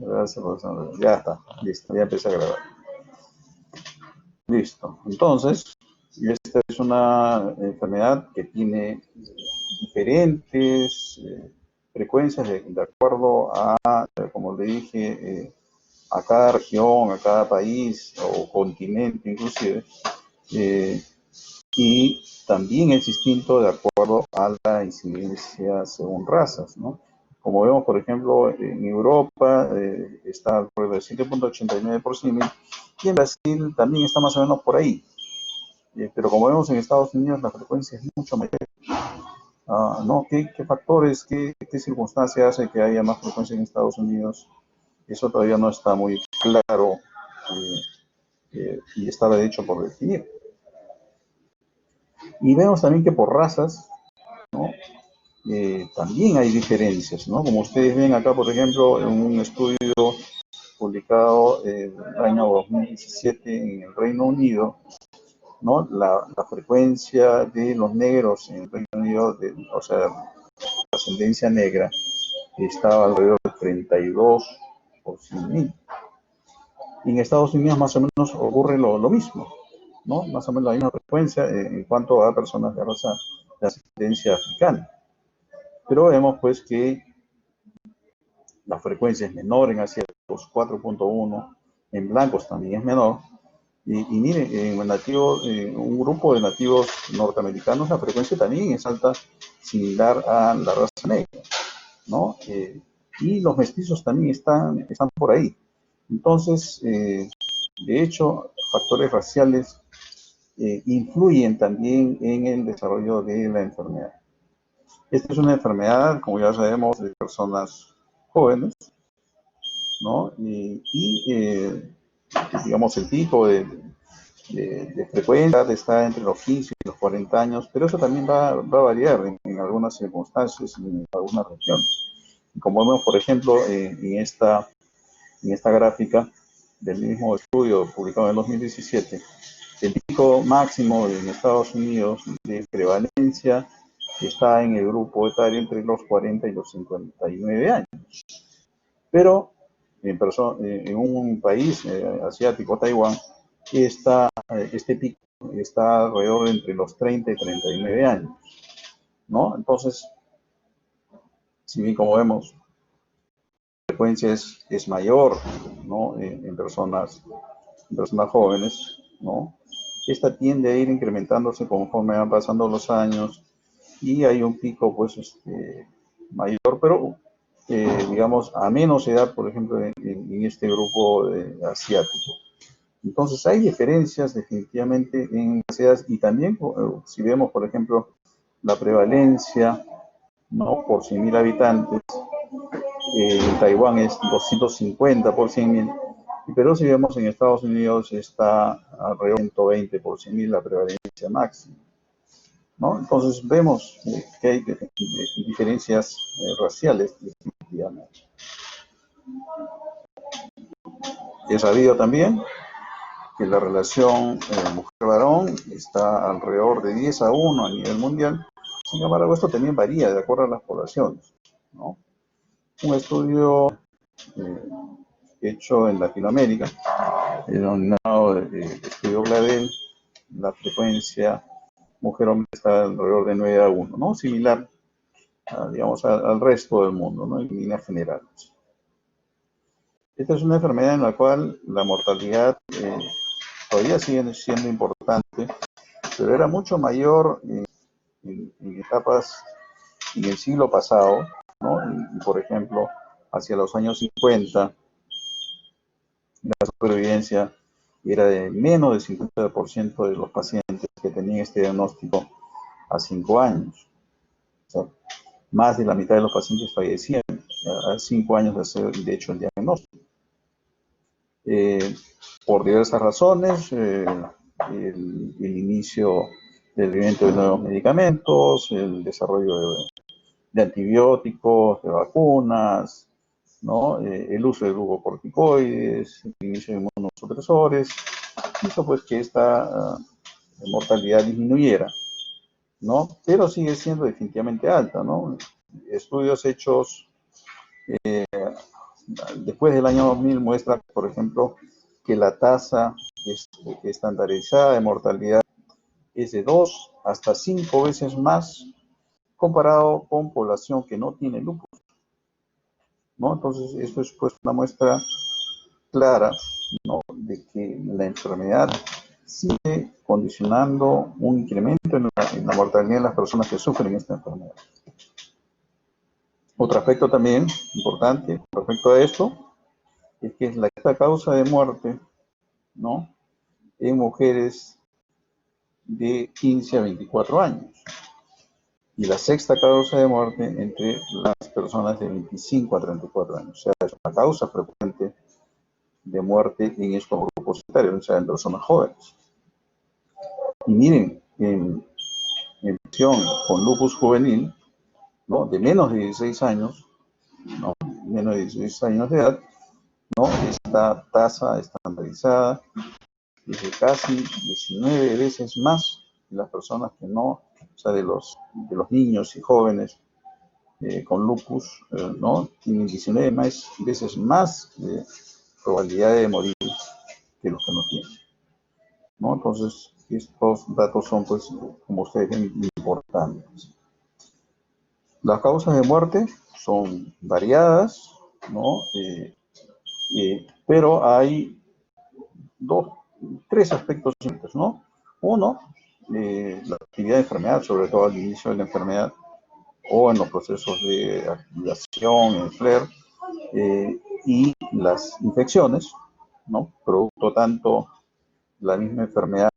Gracias, profesor. Ya está, listo, ya empecé a grabar. Listo. Entonces, esta es una enfermedad que tiene diferentes frecuencias de acuerdo a, como le dije, a cada región, a cada país o continente inclusive, eh, y también es distinto de acuerdo a la incidencia según razas, ¿no? Como vemos, por ejemplo, en Europa está alrededor de 7.89 por cien y en Brasil también está más o menos por ahí. Pero como vemos en Estados Unidos, la frecuencia es mucho mayor. ¿No? ¿Qué factores, qué circunstancias hace que haya más frecuencia en Estados Unidos? Eso todavía no está muy claro y está de hecho por definir. Y vemos también que por razas, ¿no? También hay diferencias, ¿no? Como ustedes ven acá, por ejemplo, en un estudio publicado en el año 2017 en el Reino Unido, ¿no? La frecuencia de los negros en el Reino Unido, o sea, ascendencia negra, estaba alrededor de 32 por 100.000. Y en Estados Unidos más o menos ocurre lo mismo, ¿no? Más o menos la misma frecuencia en cuanto a personas de raza de ascendencia africana. Pero vemos pues que la frecuencia es menor en asiáticos, 4.1, en blancos también es menor. Y miren, en un grupo de nativos norteamericanos la frecuencia también es alta, similar a la raza negra, ¿no? Y los mestizos también están por ahí. Entonces, de hecho, factores raciales influyen también en el desarrollo de la enfermedad. Esta es una enfermedad, como ya sabemos, de personas jóvenes, ¿no? Digamos, el tipo de frecuencia está entre los 15 y los 40 años, pero eso también va a variar en algunas circunstancias y en algunas regiones. Como vemos, por ejemplo, en esta gráfica del mismo estudio publicado en el 2017, el pico máximo en Estados Unidos de prevalencia está en el grupo etario entre los 40 y los 59 años. Pero en un país asiático, Taiwán, este pico está alrededor de entre los 30 y 39 años, ¿no? Entonces, si bien como vemos, la frecuencia es mayor, ¿no? En personas jóvenes, ¿no? Esta tiende a ir incrementándose conforme van pasando los años y hay un pico, pues, mayor, pero, digamos, a menos edad, por ejemplo, en este grupo asiático. Entonces, hay diferencias definitivamente en las edades y también, si vemos, por ejemplo, la prevalencia, ¿no? Por 100.000 habitantes, en Taiwán es 250 por 100.000, pero si vemos en Estados Unidos está alrededor de 120 por 100.000 la prevalencia máxima, ¿no? Entonces vemos que hay diferencias raciales, definitivamente. Es sabido también que la relación mujer-varón está alrededor de 10-1 a nivel mundial. Sin embargo, esto también varía de acuerdo a las poblaciones, ¿no? Un estudio hecho en Latinoamérica, denominado estudio Gladel, la frecuencia mujer-hombre está alrededor de 9-1, ¿no? Similar, digamos, al resto del mundo, ¿no? En líneas generales. Esta es una enfermedad en la cual la mortalidad todavía sigue siendo importante, pero era mucho mayor en etapas en el siglo pasado, ¿no? Y, por ejemplo, hacia los años 50, la supervivencia era de menos del 50% de los pacientes que tenían este diagnóstico a 5 años. O sea, más de la mitad de los pacientes fallecían a 5 años de hacer, de hecho, el diagnóstico. Por diversas razones, el inicio del descubrimiento de nuevos medicamentos, el desarrollo de antibióticos, de vacunas, ¿no? El uso de glucocorticoides, el inicio de inmunosupresores, hizo pues que esta mortalidad disminuyera, ¿no? Pero sigue siendo definitivamente alta, ¿no? Estudios hechos después del año 2000 muestra, por ejemplo, que la tasa estandarizada de mortalidad es de 2 hasta 5 veces más comparado con población que no tiene lupus, ¿no? Entonces, esto es pues una muestra clara, ¿no?, de que la enfermedad sigue condicionando un incremento en la mortalidad de las personas que sufren esta enfermedad. Otro aspecto también importante respecto a esto es que es la causa de muerte, ¿no?, en mujeres de 15 a 24 años y la sexta causa de muerte entre las personas de 25 a 34 años. O sea, es una causa frecuente de muerte en estos grupos etarios, o sea, en personas jóvenes. Y miren, en relación con lupus juvenil, ¿no?, de menos de 16 años, ¿no?, menos de 16 años de edad, ¿no?, esta tasa estandarizada es de casi 19 veces más de las personas que no, o sea, de los niños y jóvenes con lupus, ¿no?, tienen 19 veces más de probabilidad de morir que los que no tienen, ¿no? Entonces, estos datos son, pues, como ustedes ven, importantes. Las causas de muerte son variadas, ¿no? Pero hay tres aspectos simples, ¿no? Uno, la actividad de enfermedad, sobre todo al inicio de la enfermedad o en los procesos de activación, en FLARE, y las infecciones, ¿no?, producto tanto de la misma enfermedad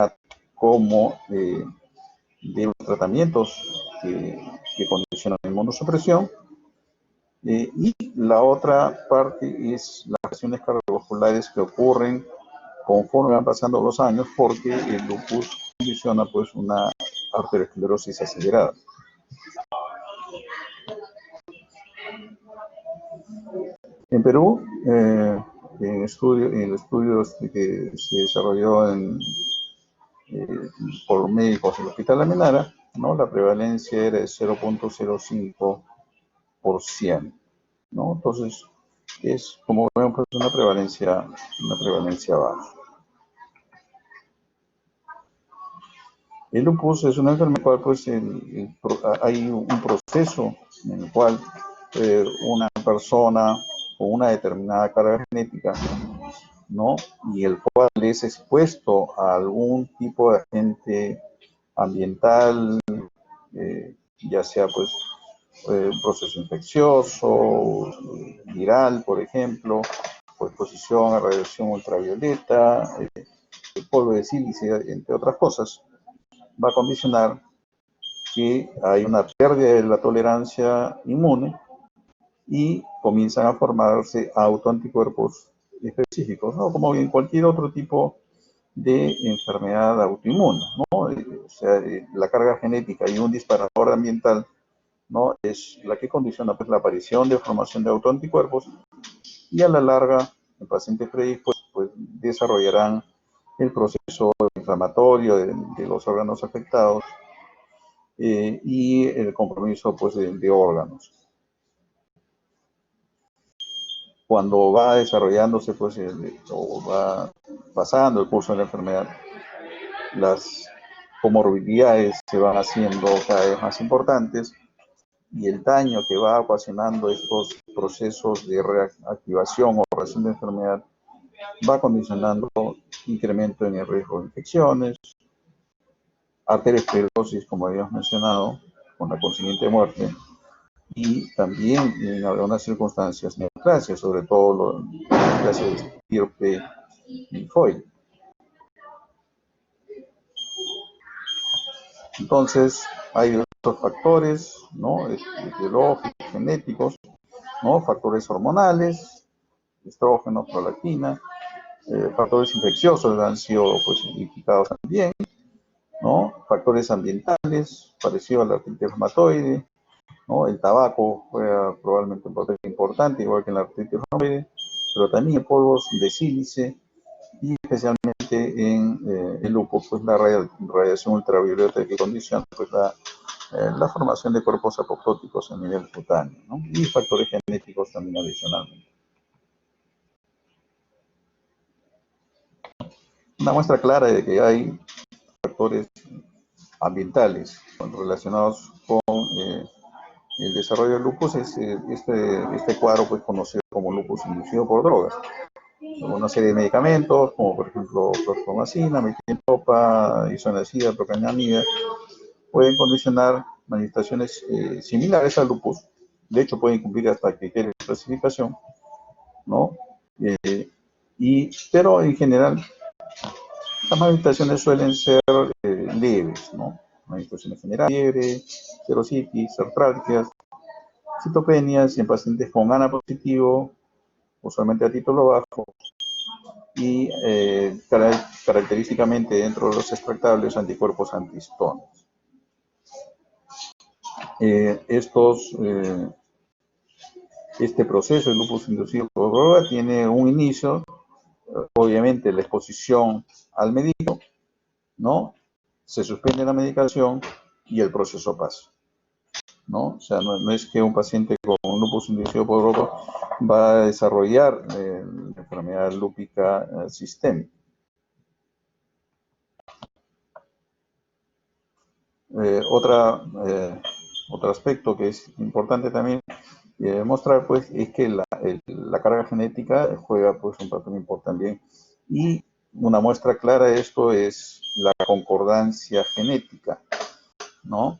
como de los tratamientos que condicionan la inmunosupresión. Y la otra parte es las lesiones cardiovasculares que ocurren conforme van pasando los años, porque el lupus condiciona pues una arteriosclerosis acelerada. En Perú, el estudio que se desarrolló por médicos del Hospital Almenara, ¿no?, la prevalencia era de 0.05%, ¿no? Entonces, es, como vemos, pues, una prevalencia baja. El lupus es una enfermedad en la cual, pues, hay un proceso en el cual una persona con una determinada carga genética, ¿no?, y el cual es expuesto a algún tipo de agente ambiental, ya sea pues un proceso infeccioso, viral, por ejemplo, o exposición a radiación ultravioleta, el polvo de sílice, entre otras cosas, va a condicionar que hay una pérdida de la tolerancia inmune y comienzan a formarse autoanticuerpos específicos, ¿no?, como en cualquier otro tipo de enfermedad autoinmune, ¿no? O sea, la carga genética y un disparador ambiental, ¿no?, es la que condiciona pues la aparición de formación de autoanticuerpos, y a la larga, en pacientes predispuestos, pues desarrollarán el proceso inflamatorio de los órganos afectados y el compromiso pues de órganos. Cuando va desarrollándose pues o va pasando el curso de la enfermedad, las comorbilidades se van haciendo cada vez más importantes y el daño que va ocasionando estos procesos de reactivación o reacción de enfermedad va condicionando incremento en el riesgo de infecciones, arteriosclerosis, como habíamos mencionado, con la consiguiente muerte, y también en algunas circunstancias neoplasias, sobre todo neoplasias de estirpe linfoide. Entonces, hay diversos factores, ¿no?, etiológicos, genéticos, ¿no?, factores hormonales, estrógeno, prolactina, factores infecciosos han sido pues identificados también, ¿no?, factores ambientales, parecido a la artritis reumatoide, ¿no?, el tabaco juega probablemente un papel importante, igual que en la artritis reumatoide, pero también polvos de sílice y especialmente en el lupus, pues la radiación ultravioleta que condiciona pues la formación de cuerpos apoptóticos a nivel cutáneo, ¿no?, y factores genéticos también adicionalmente. una muestra clara de que hay factores ambientales relacionados con el desarrollo del lupus es este cuadro pues conocido como lupus inducido por drogas. Una serie de medicamentos, como por ejemplo clorpromacina, metildopa, isoniazida, procainamida, pueden condicionar manifestaciones similares al lupus. De hecho, pueden cumplir hasta criterios de clasificación, ¿no? Pero en general, las manifestaciones suelen ser leves, ¿no? Manifestaciones generales, fiebre, serositis, artralgias, citopenias en pacientes con ANA positivo, usualmente a título bajo, y característicamente dentro de los extractables anticuerpos antihistones. Este proceso de lupus inducido por droga tiene un inicio, obviamente la exposición al medicamento, ¿no? Se suspende la medicación y el proceso pasa, ¿no? O sea, no es que un paciente con lupus inducido por droga va a desarrollar la enfermedad lúpica sistémica. Otro aspecto que es importante también mostrar pues es que la carga genética juega pues un papel importante también, y una muestra clara de esto es la concordancia genética, ¿no?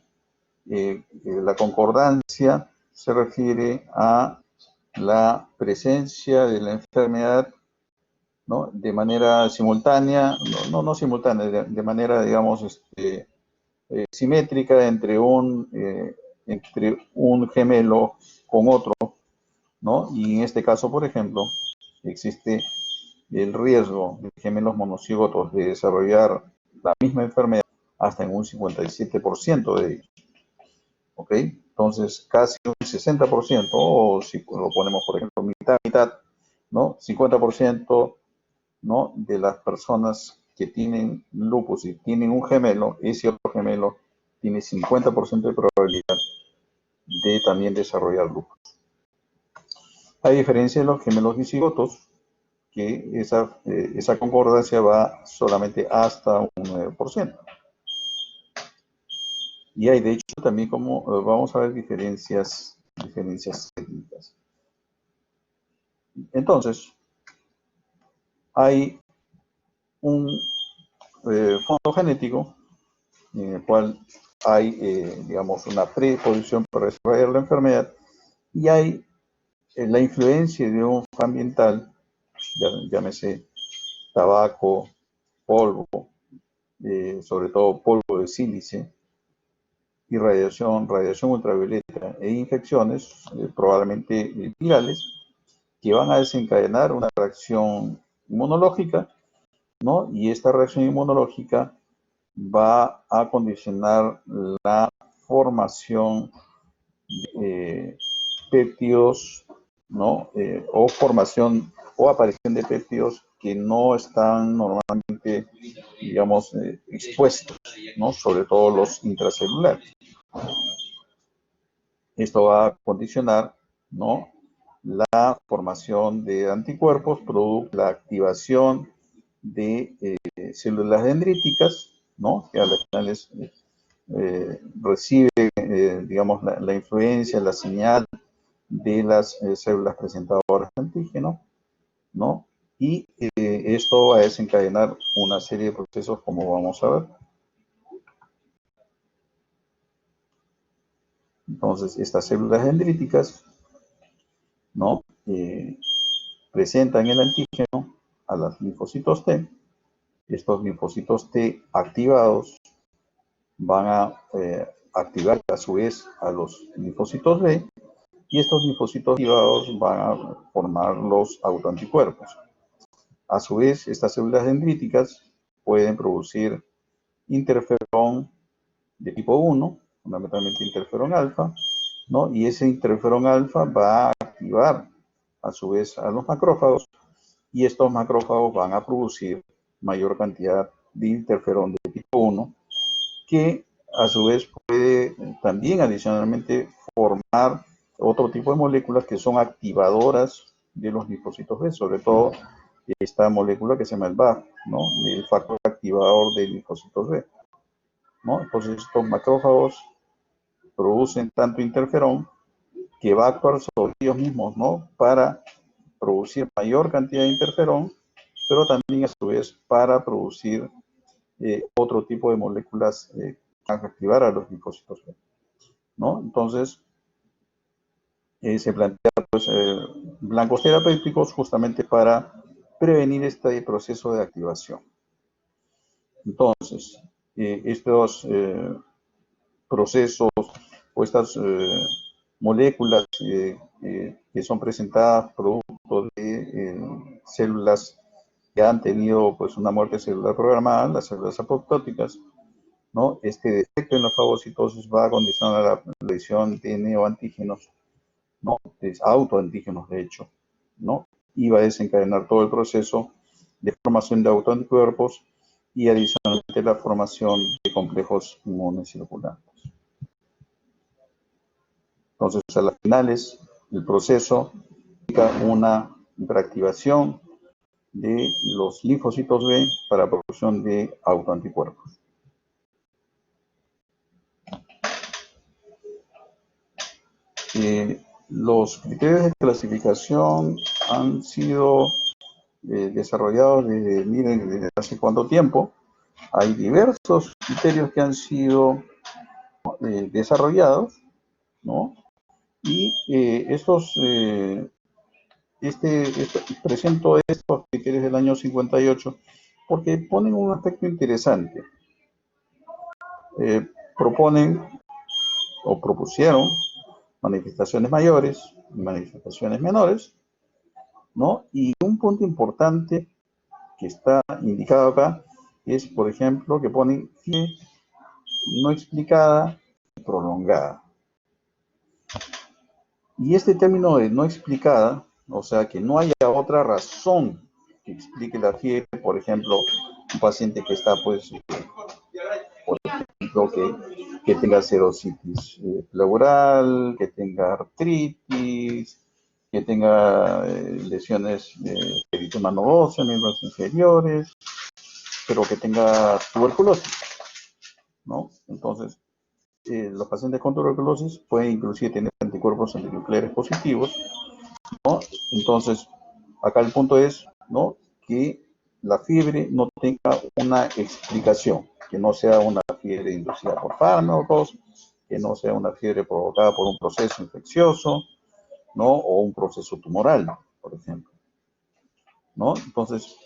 La concordancia se refiere a la presencia de la enfermedad, ¿no? De manera simultánea, no simultánea, de manera, digamos, simétrica entre un gemelo con otro, ¿no? Y en este caso, por ejemplo, existe el riesgo de gemelos monocigotos de desarrollar la misma enfermedad hasta en un 57% de ellos, ¿ok? Entonces, casi un 60%, o si lo ponemos, por ejemplo, mitad, ¿no? 50%, ¿no? De las personas que tienen lupus y tienen un gemelo, ese otro gemelo tiene 50% de probabilidad de también desarrollar lupus. A diferencia de los gemelos dicigotos, que esa concordancia va solamente hasta un 9%. Y hay, de hecho, también como vamos a ver diferencias técnicas. Entonces, hay un fondo genético en el cual hay, digamos, una predisposición para desarrollar la enfermedad, y hay la influencia de un ambiental, llámese tabaco, polvo, sobre todo polvo de sílice, y radiación ultravioleta e infecciones, probablemente virales, que van a desencadenar una reacción inmunológica, ¿no? Y esta reacción inmunológica va a condicionar la formación de péptidos, ¿no? O formación o aparición de péptidos que no están normalmente, digamos, expuestos, ¿no? Sobre todo los intracelulares. Esto va a condicionar, ¿no? La formación de anticuerpos, producto de la activación de células dendríticas, ¿no? Que a las finales recibe, digamos, la influencia, la señal de las células presentadoras de antígeno, ¿no? Y esto va a desencadenar una serie de procesos como vamos a ver. Entonces, estas células dendríticas, ¿no? Presentan el antígeno a los linfocitos T. Estos linfocitos T activados van a activar a su vez a los linfocitos B, y estos linfocitos activados van a formar los autoanticuerpos. A su vez, estas células dendríticas pueden producir interferón de tipo 1, fundamentalmente interferón alfa, ¿no? Y ese interferón alfa va a activar a su vez a los macrófagos, y estos macrófagos van a producir mayor cantidad de interferón de tipo 1, que a su vez puede también adicionalmente formar otro tipo de moléculas que son activadoras de los linfocitos B, sobre todo esta molécula que se llama el BAF, ¿no? El factor activador de linfocitos B, ¿no? Entonces estos macrófagos producen tanto interferón que va a actuar sobre ellos mismos, ¿no? Para producir mayor cantidad de interferón, pero también a su vez para producir otro tipo de moléculas que van a activar a los linfocitos B, ¿no? Entonces, se plantea pues, blancos terapéuticos justamente para prevenir este proceso de activación. Entonces, estos procesos o estas moléculas que son presentadas producto de células que han tenido pues una muerte celular programada, las células apoptóticas, ¿no? Este defecto en la fagocitosis va a condicionar la producción de neoantígenos, ¿no? De autoantígenos, de hecho, ¿no? Y va a desencadenar todo el proceso de formación de autoanticuerpos y adicionalmente la formación de complejos inmunes circulantes. Entonces, a las finales, el proceso implica una hiperactivación de los linfocitos B para producción de autoanticuerpos. Los criterios de clasificación han sido desarrollados desde, miren, desde hace cuánto tiempo. Hay diversos criterios que han sido desarrollados, ¿no? Y presento estos criterios del año 58 porque ponen un aspecto interesante. Proponen o propusieron manifestaciones mayores y manifestaciones menores, ¿no? Y un punto importante que está indicado acá es, por ejemplo, que ponen fiebre no explicada y prolongada. Y este término de no explicada, o sea, que no haya otra razón que explique la fiebre, por ejemplo, un paciente que está, pues, por ejemplo, que tenga serositis pleural, que tenga artritis, que tenga lesiones de eritema nodoso en miembros inferiores, pero que tenga tuberculosis, ¿no? Entonces, los pacientes con tuberculosis pueden inclusive tener anticuerpos antinucleares positivos, ¿no? Entonces, acá el punto es, ¿no? Que la fiebre no tenga una explicación, que no sea una fiebre inducida por fármacos, que no sea una fiebre provocada por un proceso infeccioso, ¿no? O un proceso tumoral, por ejemplo, ¿no? Entonces,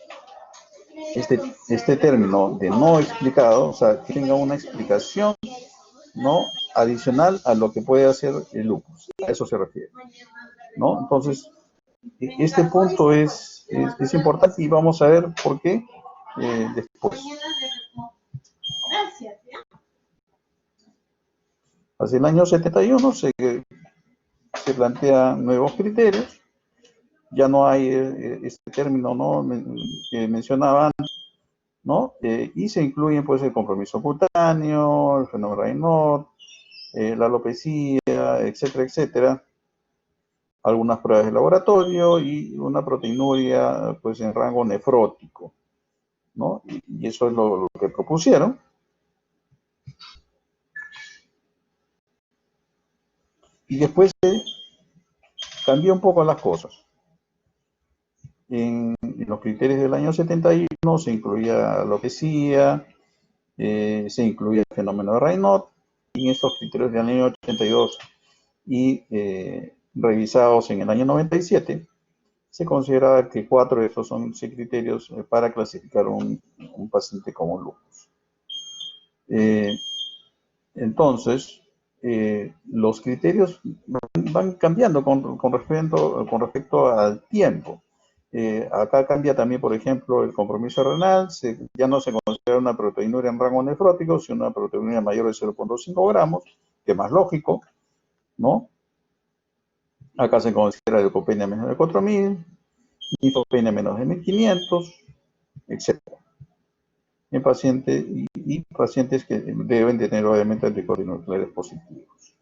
este término de no explicado, o sea, que tenga una explicación, ¿no? Adicional a lo que puede hacer el lupus, a eso se refiere, ¿no? Entonces, este punto es importante y vamos a ver por qué después. Hacia el año 71 se plantean nuevos criterios, ya no hay este término, ¿no? Que mencionaba antes, ¿no? Y se incluyen pues el compromiso cutáneo, el fenómeno Raynaud, la alopecia, etcétera, etcétera, algunas pruebas de laboratorio y una proteinuria pues en rango nefrótico, ¿no? Y eso es lo que propusieron. Y después cambió un poco las cosas. En los criterios del año 71 se incluía la alopecia, se incluía el fenómeno de Raynaud, y en estos criterios del año 82 y revisados en el año 97, se considera que 4 de estos son criterios para clasificar un paciente como lupus. Entonces, los criterios van cambiando con respecto al tiempo. Acá cambia también, por ejemplo, el compromiso renal, ya no se considera una proteinuria en rango nefrótico, sino una proteinuria mayor de 0,5 gramos, que es más lógico, ¿no? Acá se considera leucopenia menos de 4.000, linfopenia menos de 1.500, etc. En pacientes y pacientes que deben tener obviamente anticuerpos nucleares positivos.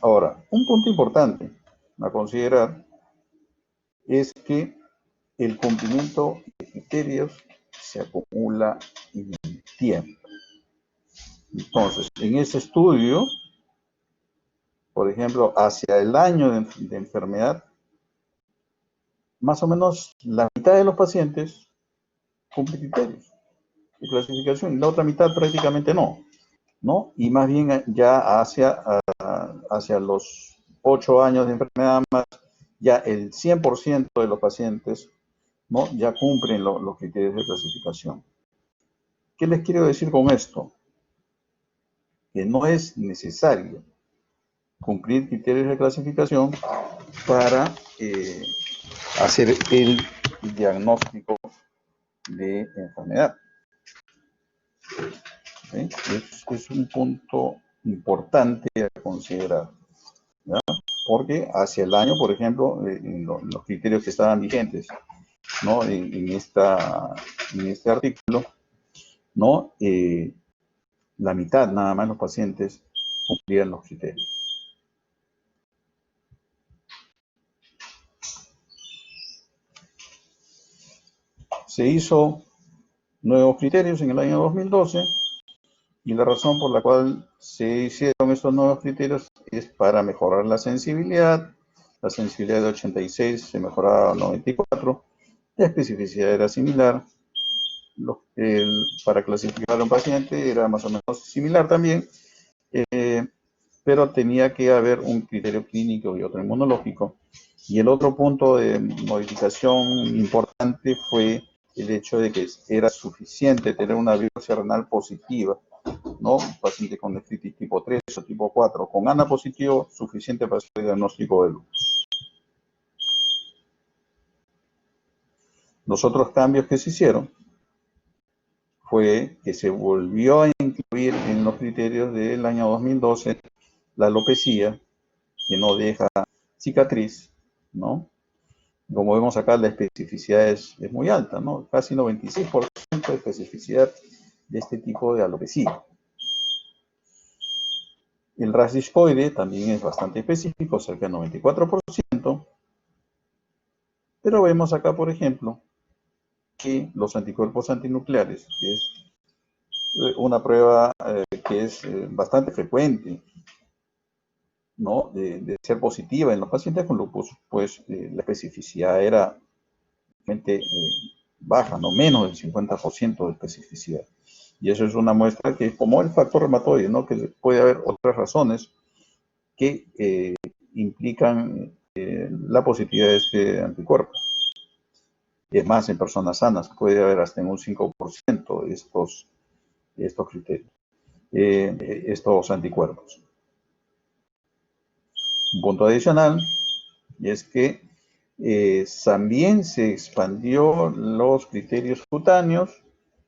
Ahora, un punto importante a considerar es que el cumplimiento de criterios se acumula en el tiempo. Entonces, en ese estudio, por ejemplo, hacia el año de enfermedad, más o menos la mitad de los pacientes cumple criterios de clasificación y la otra mitad prácticamente no, ¿no? Y más bien ya hacia los 8 años de enfermedad más, ya el 100% de los pacientes, ¿no? Ya cumplen los criterios de clasificación. ¿Qué les quiero decir con esto? Que no es necesario cumplir criterios de clasificación para hacer el diagnóstico de enfermedad. ¿Sí? Es un punto importante a considerar, ¿ya? Porque hacia el año, por ejemplo, los criterios que estaban vigentes, ¿no? en este artículo, ¿no? La mitad nada más los pacientes cumplían los criterios. Se hizo nuevos criterios en el año 2012 y la razón por la cual se hicieron estos nuevos criterios es para mejorar la sensibilidad. La sensibilidad de 86 se mejoraba a 94, la especificidad era similar. Para clasificar a un paciente era más o menos similar también, pero tenía que haber un criterio clínico y otro inmunológico. Y el otro punto de modificación importante fue el hecho de que era suficiente tener una biopsia renal positiva, ¿no? Un paciente con nefritis tipo 3 o tipo 4, con ANA positivo, suficiente para hacer el diagnóstico de lupus. Los otros cambios que se hicieron fue que se volvió a incluir en los criterios del año 2012 la alopecia, que no deja cicatriz, ¿no? Como vemos acá, la especificidad es muy alta, ¿no? Casi 96% de especificidad de este tipo de alopecia. El RAS discoide también es bastante específico, cerca del 94%, pero vemos acá, por ejemplo, que los anticuerpos antinucleares, que es una prueba que es bastante frecuente, ¿no? De ser positiva en los pacientes con lupus, pues la especificidad era realmente baja, no menos del 50% de especificidad. Y eso es una muestra que es como el factor reumatoide, ¿no? Que puede haber otras razones que implican la positividad de este anticuerpo. Es más, en personas sanas puede haber hasta en un 5% de estos criterios, estos anticuerpos. Un punto adicional es que también se expandió los criterios cutáneos,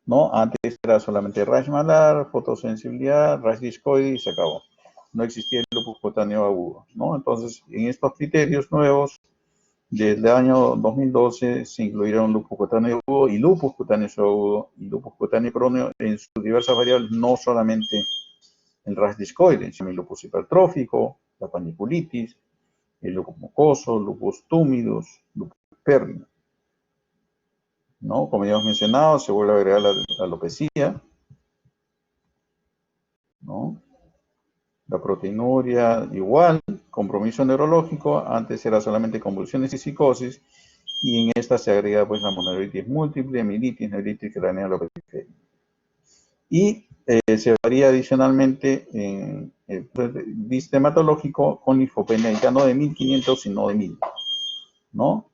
¿no? Antes era solamente rash malar, fotosensibilidad, rash discoide y se acabó. No existía el lupus cutáneo agudo, ¿no? Entonces, en estos criterios nuevos del año 2012 se incluyeron lupus cutáneo agudo y lupus cutáneo agudo y lupus cutáneo crónico en sus diversas variables, no solamente el rash discoide, sino el lupus hipertrófico, la paniculitis, el lupus mucoso, lupus túmidos, lupus pérnico, ¿no? Como ya hemos mencionado, se vuelve a agregar la alopecia, ¿no? La proteinuria igual, compromiso neurológico, antes era solamente convulsiones y psicosis, y en esta se agrega pues la mononeuritis múltiple, mielitis, neuritis craneal o periférica. Y se varía adicionalmente en el sistematológico con linfopenia ya no de 1500 sino de 1000, ¿no?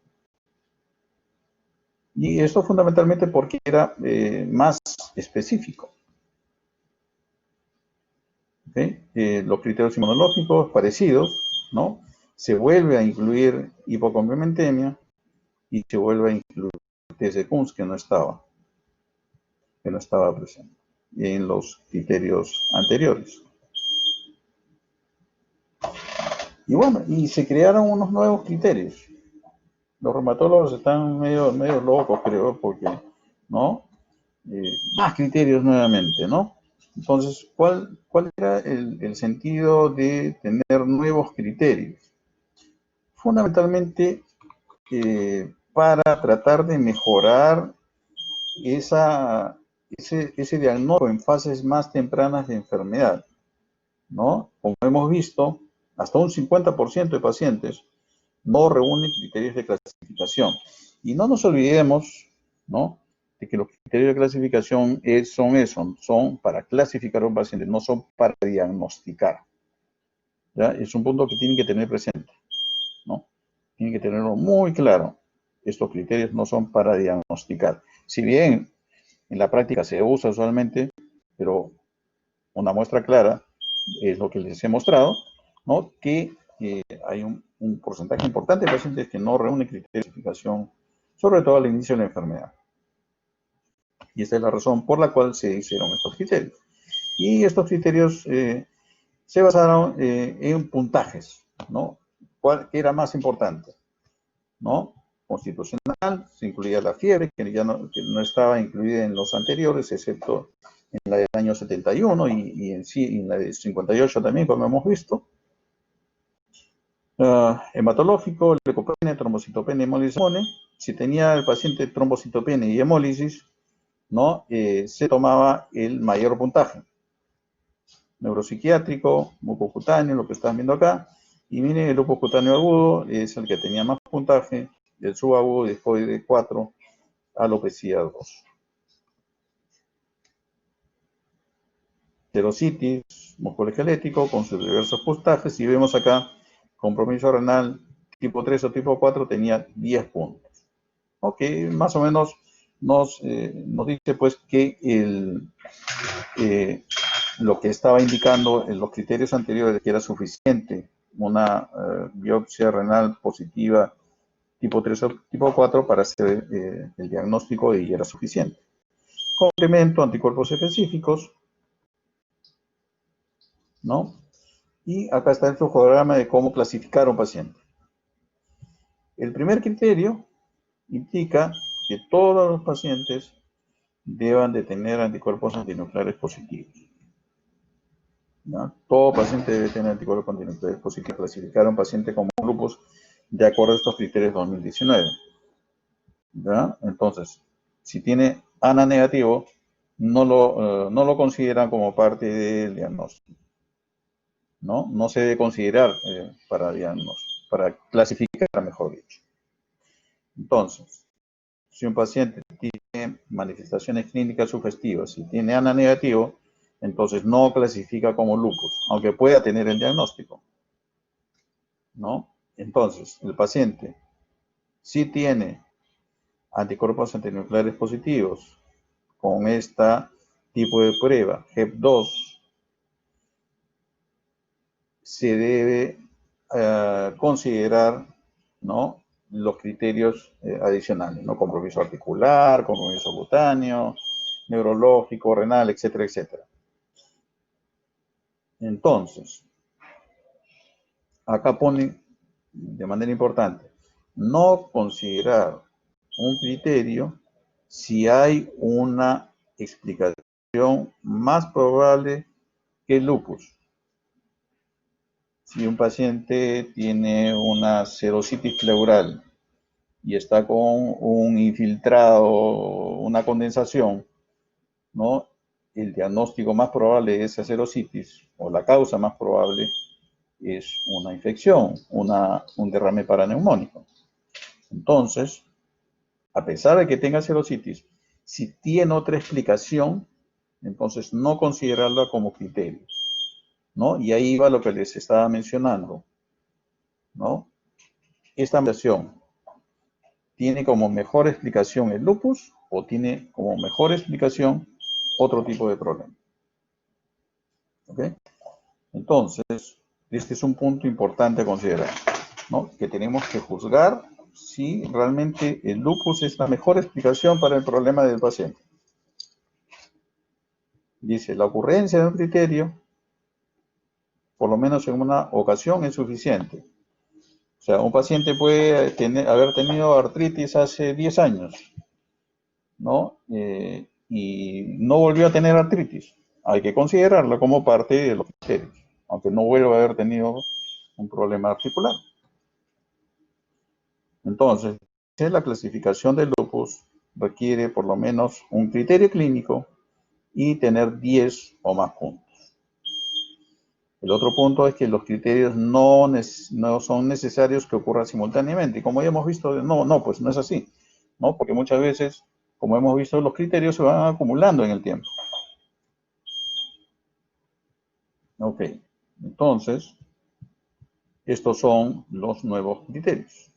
Y esto fundamentalmente porque era más específico. ¿Okay? Los criterios inmunológicos parecidos, ¿no? Se vuelve a incluir hipocomplementemia y se vuelve a incluir test de Kunz que no estaba presente en los criterios anteriores. Y bueno, y se crearon unos nuevos criterios. Los reumatólogos están medio locos, creo, porque, ¿no? Más criterios nuevamente, ¿no? Entonces, ¿cuál era el sentido de tener nuevos criterios? Fundamentalmente para tratar de mejorar ese diagnóstico en fases más tempranas de enfermedad, ¿no? Como hemos visto, hasta un 50% de pacientes no reúnen criterios de clasificación. Y no nos olvidemos, ¿no?, de que los criterios de clasificación son eso, son para clasificar a un paciente, no son para diagnosticar. ¿Ya? Es un punto que tienen que tener presente, ¿no? Tienen que tenerlo muy claro. Estos criterios no son para diagnosticar. Si bien en la práctica se usa usualmente, pero una muestra clara es lo que les he mostrado, ¿no?, que hay un porcentaje importante de pacientes que no reúnen criterios de clasificación, sobre todo al inicio de la enfermedad. Y esta es la razón por la cual se hicieron estos criterios. Y estos criterios se basaron en puntajes, ¿no? ¿Cuál era más importante? ¿No? Constitucional, se incluía la fiebre, que no estaba incluida en los anteriores, excepto en la del año 71 y en la de 58 también, como hemos visto. Hematológico, leucopenia, trombocitopenia, hemólisis. Si tenía el paciente trombocitopenia y hemólisis, ¿no?, se tomaba el mayor puntaje. Neuropsiquiátrico, mucocutáneo, lo que están viendo acá. Y miren, el lupus cutáneo agudo es el que tenía más puntaje, el subagudo después de 4, alopecia 2. Serositis musculoesquelético con sus diversos puntajes, y vemos acá compromiso renal tipo 3 o tipo 4 tenía 10 puntos. Ok, más o menos nos dice pues que lo que estaba indicando en los criterios anteriores, que era suficiente una biopsia renal positiva tipo 3 o tipo 4 para hacer el diagnóstico, y era suficiente. Complemento, anticuerpos específicos, ¿no? Y acá está el flujograma de cómo clasificar a un paciente. El primer criterio indica que todos los pacientes deban de tener anticuerpos antinucleares positivos, ¿no? Todo paciente debe tener anticuerpos antinucleares positivos. Clasificar a un paciente como lupus de acuerdo a estos criterios 2019. ¿Ya? Entonces, si tiene ANA negativo, no lo consideran como parte del diagnóstico, ¿no? No se debe considerar para diagnóstico, para clasificar, mejor dicho. Entonces, si un paciente tiene manifestaciones clínicas sugestivas y tiene ANA negativo, entonces no clasifica como lupus, aunque pueda tener el diagnóstico, ¿no? Entonces, el paciente sí tiene anticuerpos antinucleares positivos con este tipo de prueba, HEP2, se debe considerar, ¿no?, los criterios adicionales, ¿no? Compromiso articular, compromiso cutáneo, neurológico, renal, etcétera, etcétera. Entonces, acá pone de manera importante, no considerar un criterio si hay una explicación más probable que el lupus. Si un paciente tiene una serositis pleural y está con un infiltrado, una condensación, ¿no?, el diagnóstico más probable de esa serositis, o la causa más probable, es una infección, un derrame paraneumónico. Entonces, a pesar de que tenga serositis, si tiene otra explicación, entonces no considerarla como criterio, ¿no? Y ahí va lo que les estaba mencionando, ¿no? Esta mutación tiene como mejor explicación el lupus o tiene como mejor explicación otro tipo de problema. ¿Ok? Entonces, este es un punto importante a considerar, ¿no? Que tenemos que juzgar si realmente el lupus es la mejor explicación para el problema del paciente. Dice, la ocurrencia de un criterio, por lo menos en una ocasión, es suficiente. O sea, un paciente puede haber tenido artritis hace 10 años, ¿no? Y no volvió a tener artritis. Hay que considerarla como parte de los criterios, aunque no vuelva a haber tenido un problema articular. Entonces, la clasificación del lupus requiere por lo menos un criterio clínico y tener 10 o más puntos. El otro punto es que los criterios no son necesarios que ocurran simultáneamente. Y como ya hemos visto, pues no es así, ¿no? Porque muchas veces, como hemos visto, los criterios se van acumulando en el tiempo. Ok, entonces, estos son los nuevos criterios.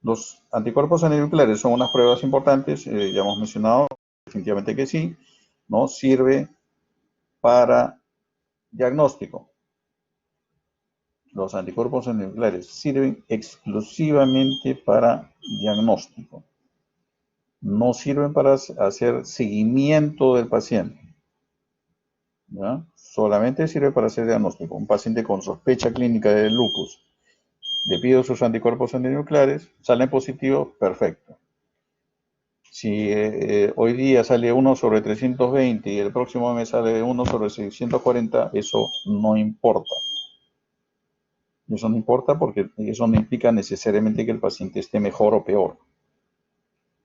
Los anticuerpos antinucleares son unas pruebas importantes, ya hemos mencionado definitivamente que sí, ¿no? Sirve para diagnóstico. Los anticuerpos antinucleares sirven exclusivamente para diagnóstico. No sirven para hacer seguimiento del paciente, ¿ya? Solamente sirve para hacer diagnóstico. Un paciente con sospecha clínica de lupus, le pido sus anticuerpos antinucleares, salen positivos, perfecto. Si hoy día sale 1 sobre 320 y el próximo mes sale 1 sobre 640, eso no importa. Eso no importa porque eso no implica necesariamente que el paciente esté mejor o peor.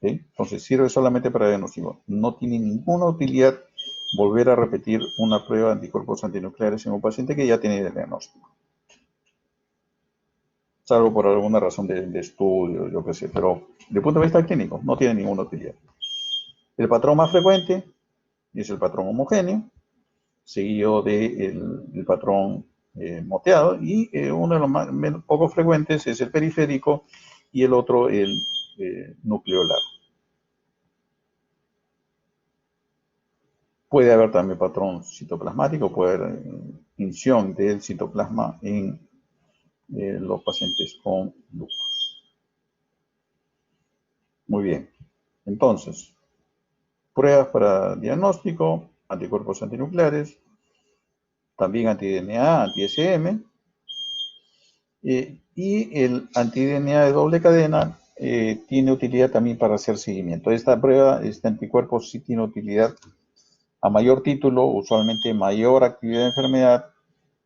¿Sí? Entonces sirve solamente para diagnóstico. No tiene ninguna utilidad volver a repetir una prueba de anticuerpos antinucleares en un paciente que ya tiene el diagnóstico. Salvo por alguna razón de estudio, yo qué sé, pero desde el punto de vista clínico no tiene ninguna utilidad. El patrón más frecuente es el patrón homogéneo, seguido del patrón moteado, y uno de los menos poco frecuentes es el periférico y el otro el nucleolar. Puede haber también patrón citoplasmático, puede haber tinción del citoplasma en los pacientes con lupus. Muy bien. Entonces, pruebas para diagnóstico, anticuerpos antinucleares, también anti-DNA, anti-SM, y el anti-DNA de doble cadena tiene utilidad también para hacer seguimiento. Esta prueba, este anticuerpo sí tiene utilidad a mayor título, usualmente mayor actividad de enfermedad,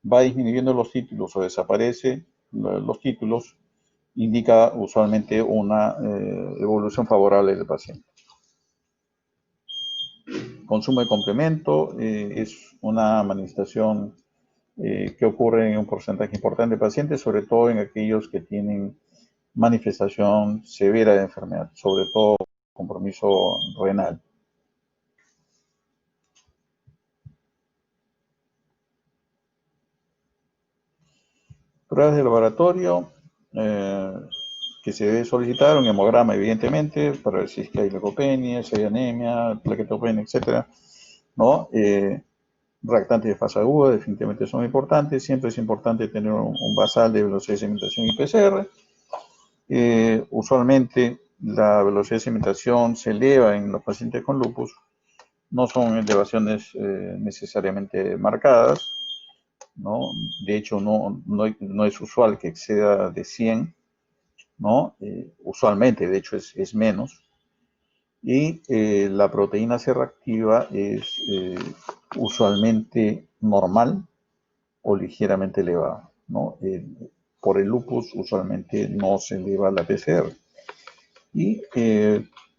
va disminuyendo los títulos o desaparece los títulos, indica usualmente una evolución favorable del paciente. Consumo de complemento es una manifestación que ocurre en un porcentaje importante de pacientes, sobre todo en aquellos que tienen manifestación severa de enfermedad, sobre todo compromiso renal. Pruebas de laboratorio que se debe solicitar, un hemograma evidentemente, para ver si es que hay leucopenia, si hay anemia, plaquetopenia, etc. ¿No? Reactantes de fase aguda definitivamente son importantes. Siempre es importante tener un basal de velocidad de sedimentación y PCR. Usualmente la velocidad de sedimentación se eleva en los pacientes con lupus. No son elevaciones necesariamente marcadas, ¿no? De hecho, no es usual que exceda de 100, ¿no? Usualmente, de hecho, es menos. Y la proteína C reactiva es usualmente normal o ligeramente elevada, ¿no? Por el lupus usualmente no se eleva la PCR. Y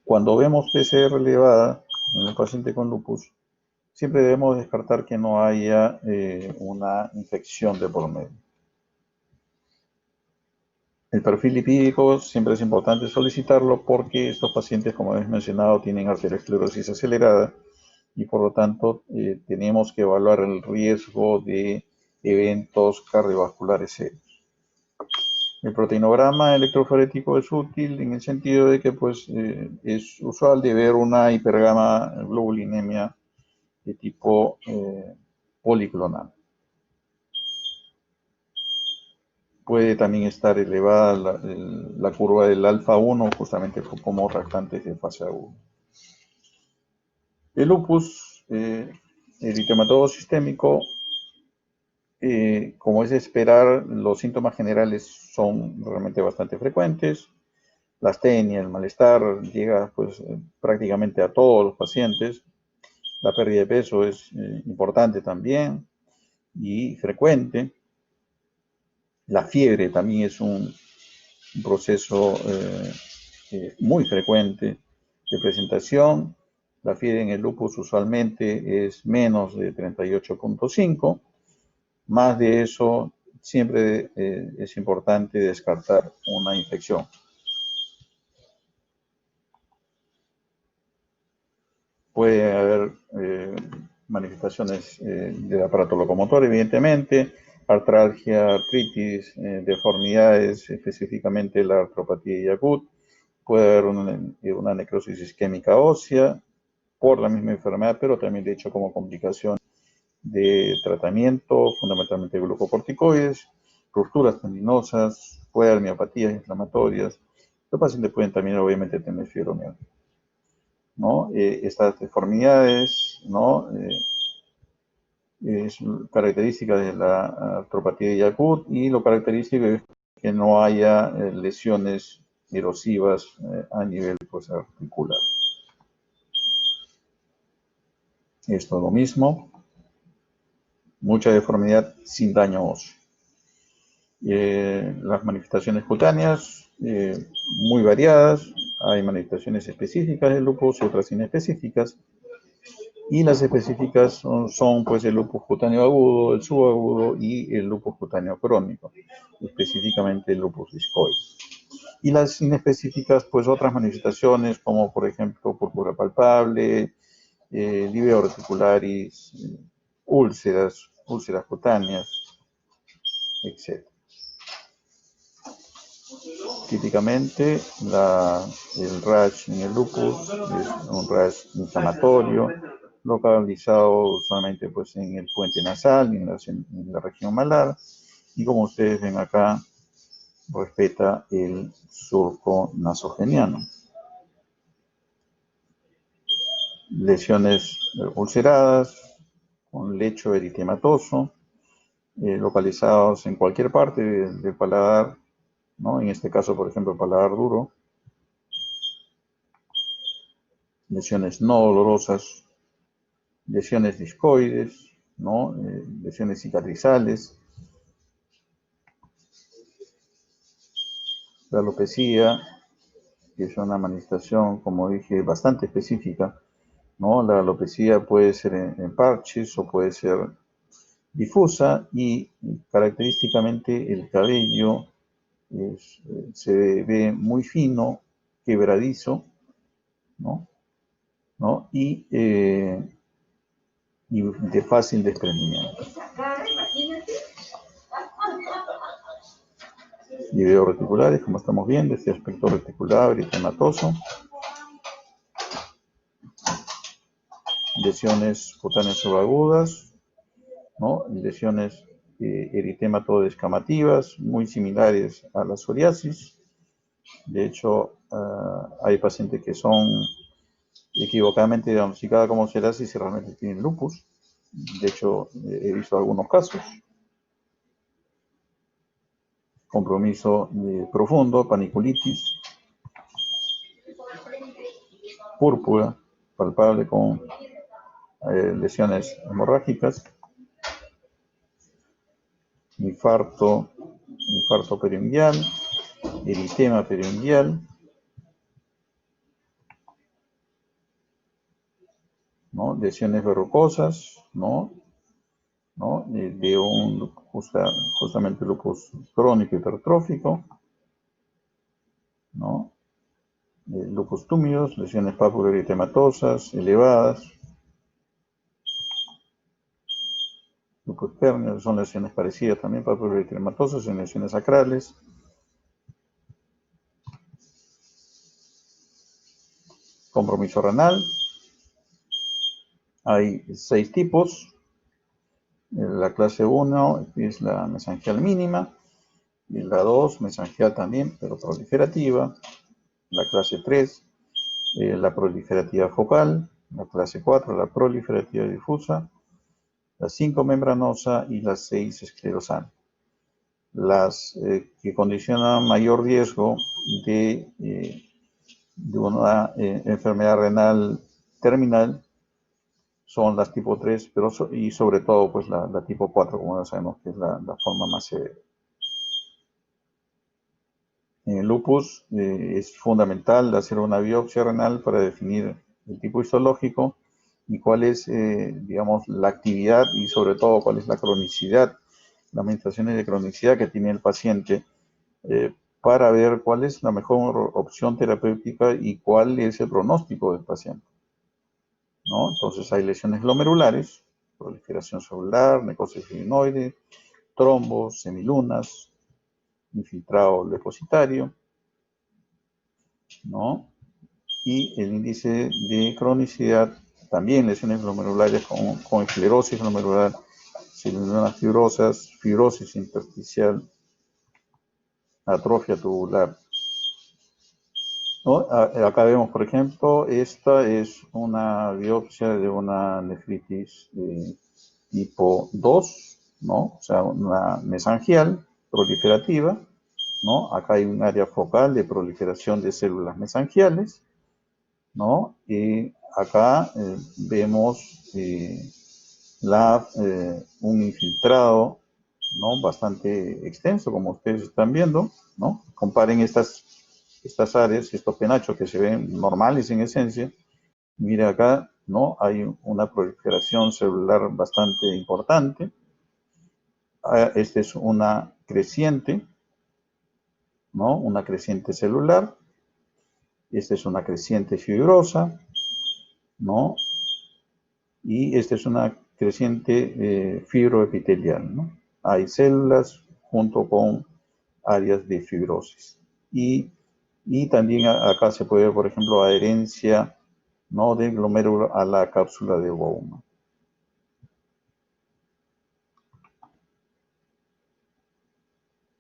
cuando vemos PCR elevada en el paciente con lupus, siempre debemos descartar que no haya una infección de por medio. El perfil lipídico siempre es importante solicitarlo porque estos pacientes, como hemos mencionado, tienen arteriosclerosis acelerada y por lo tanto tenemos que evaluar el riesgo de eventos cardiovasculares serios. El proteinograma electroforético es útil en el sentido de que pues, es usual de ver una hipergama globulinemia de tipo policlonal. Puede también estar elevada la curva del alfa 1 justamente como reactantes de fase 1. El lupus eritematoso sistémico, como es de esperar, los síntomas generales son realmente bastante frecuentes. La astenia, el malestar llega pues, prácticamente a todos los pacientes. La pérdida de peso es importante también y frecuente. La fiebre también es un un proceso muy frecuente de presentación. La fiebre en el lupus usualmente es menos de 38.5. Más de eso, siempre es importante descartar una infección. Puede haber manifestaciones del aparato locomotor, evidentemente, artralgia, artritis, deformidades, específicamente la artropatía de Yagut. Puede haber una necrosis isquémica ósea por la misma enfermedad, pero también de hecho como complicación de tratamiento, fundamentalmente glucocorticoides, rupturas tendinosas, puede haber miopatías inflamatorias. Los pacientes pueden también obviamente tener fibromialgia, ¿no? Estas deformidades, ¿no? Es característica de la artropatía de Yagut, y lo característico es que no haya lesiones erosivas a nivel pues, articular. Esto es lo mismo, mucha deformidad sin daño óseo. Las manifestaciones cutáneas muy variadas, hay manifestaciones específicas del lupus y otras inespecíficas, y las específicas son pues el lupus cutáneo agudo, el subagudo y el lupus cutáneo crónico, específicamente el lupus discoide. Y las inespecíficas, pues otras manifestaciones como por ejemplo púrpura palpable, livea reticularis, úlceras cutáneas, etc. Típicamente el rash en el lupus es un rash inflamatorio, localizado usualmente pues, en el puente nasal, en la región malar, y como ustedes ven acá, respeta el surco nasogeniano. Lesiones ulceradas, con lecho eritematoso, localizados en cualquier parte del paladar, ¿no? En este caso, por ejemplo, el paladar duro. Lesiones no dolorosas, lesiones discoides, ¿no? Lesiones cicatrizales. La alopecia, que es una manifestación, como dije, bastante específica, ¿no? La alopecia puede ser en parches o puede ser difusa, y característicamente el cabello se ve muy fino, quebradizo, ¿no? ¿No? Y de fácil desprendimiento. Liveos reticulares, como estamos viendo, este aspecto reticular eritematoso. Lesiones cutáneas subagudas, ¿no? Lesiones eritematoso-descamativas, muy similares a la psoriasis. De hecho, hay pacientes que son equivocadamente diagnosticadas como psoriasis y realmente tienen lupus. De hecho, he visto algunos casos. Compromiso profundo, paniculitis, púrpura, palpable con lesiones hemorrágicas, infarto periungual, eritema periungual, ¿no? Lesiones verrucosas, ¿no? De un justamente lupus crónico hipertrófico, ¿no? Lupus túmidos, lesiones papuloreritematosas elevadas, lupus pernio, son lesiones parecidas también, papuloreritematosas en lesiones sacrales. Compromiso renal, hay 6 tipos. La clase 1 es la mesangial mínima, y la 2 mesangial también, pero proliferativa. La clase 3, la proliferativa focal. La clase 4, la proliferativa difusa. La 5, membranosa, y la 6, esclerosal. Las que condicionan mayor riesgo de una enfermedad renal terminal son las tipo 3, pero y sobre todo pues la tipo 4, como ya sabemos que es la forma más severa. En el lupus es fundamental hacer una biopsia renal para definir el tipo histológico y cuál es, digamos, la actividad y sobre todo cuál es la cronicidad, las manifestaciones de cronicidad que tiene el paciente, para ver cuál es la mejor opción terapéutica y cuál es el pronóstico del paciente, ¿no? Entonces hay lesiones glomerulares, proliferación celular, necrosis linfoide, trombos, semilunas, infiltrado leucocitario, ¿no? Y el índice de cronicidad, también lesiones glomerulares con esclerosis glomerular, semilunas fibrosas, fibrosis intersticial, atrofia tubular, ¿no? Acá vemos, por ejemplo, esta es una biopsia de una nefritis de tipo 2, ¿no? O sea, una mesangial proliferativa, ¿no? Acá hay un área focal de proliferación de células mesangiales, ¿no? Y acá vemos un infiltrado, ¿no? Bastante extenso, como ustedes están viendo, ¿no? Comparen estas áreas, estos penachos que se ven normales en esencia. Mire acá, ¿no? Hay una proliferación celular bastante importante. Esta es una creciente, ¿no? Una creciente celular. Esta es una creciente fibrosa, ¿no? Y esta es una creciente fibroepitelial, ¿no? Hay células junto con áreas de fibrosis. Y también acá se puede ver, por ejemplo, adherencia, ¿no? Del glomérulo a la cápsula de Bowman,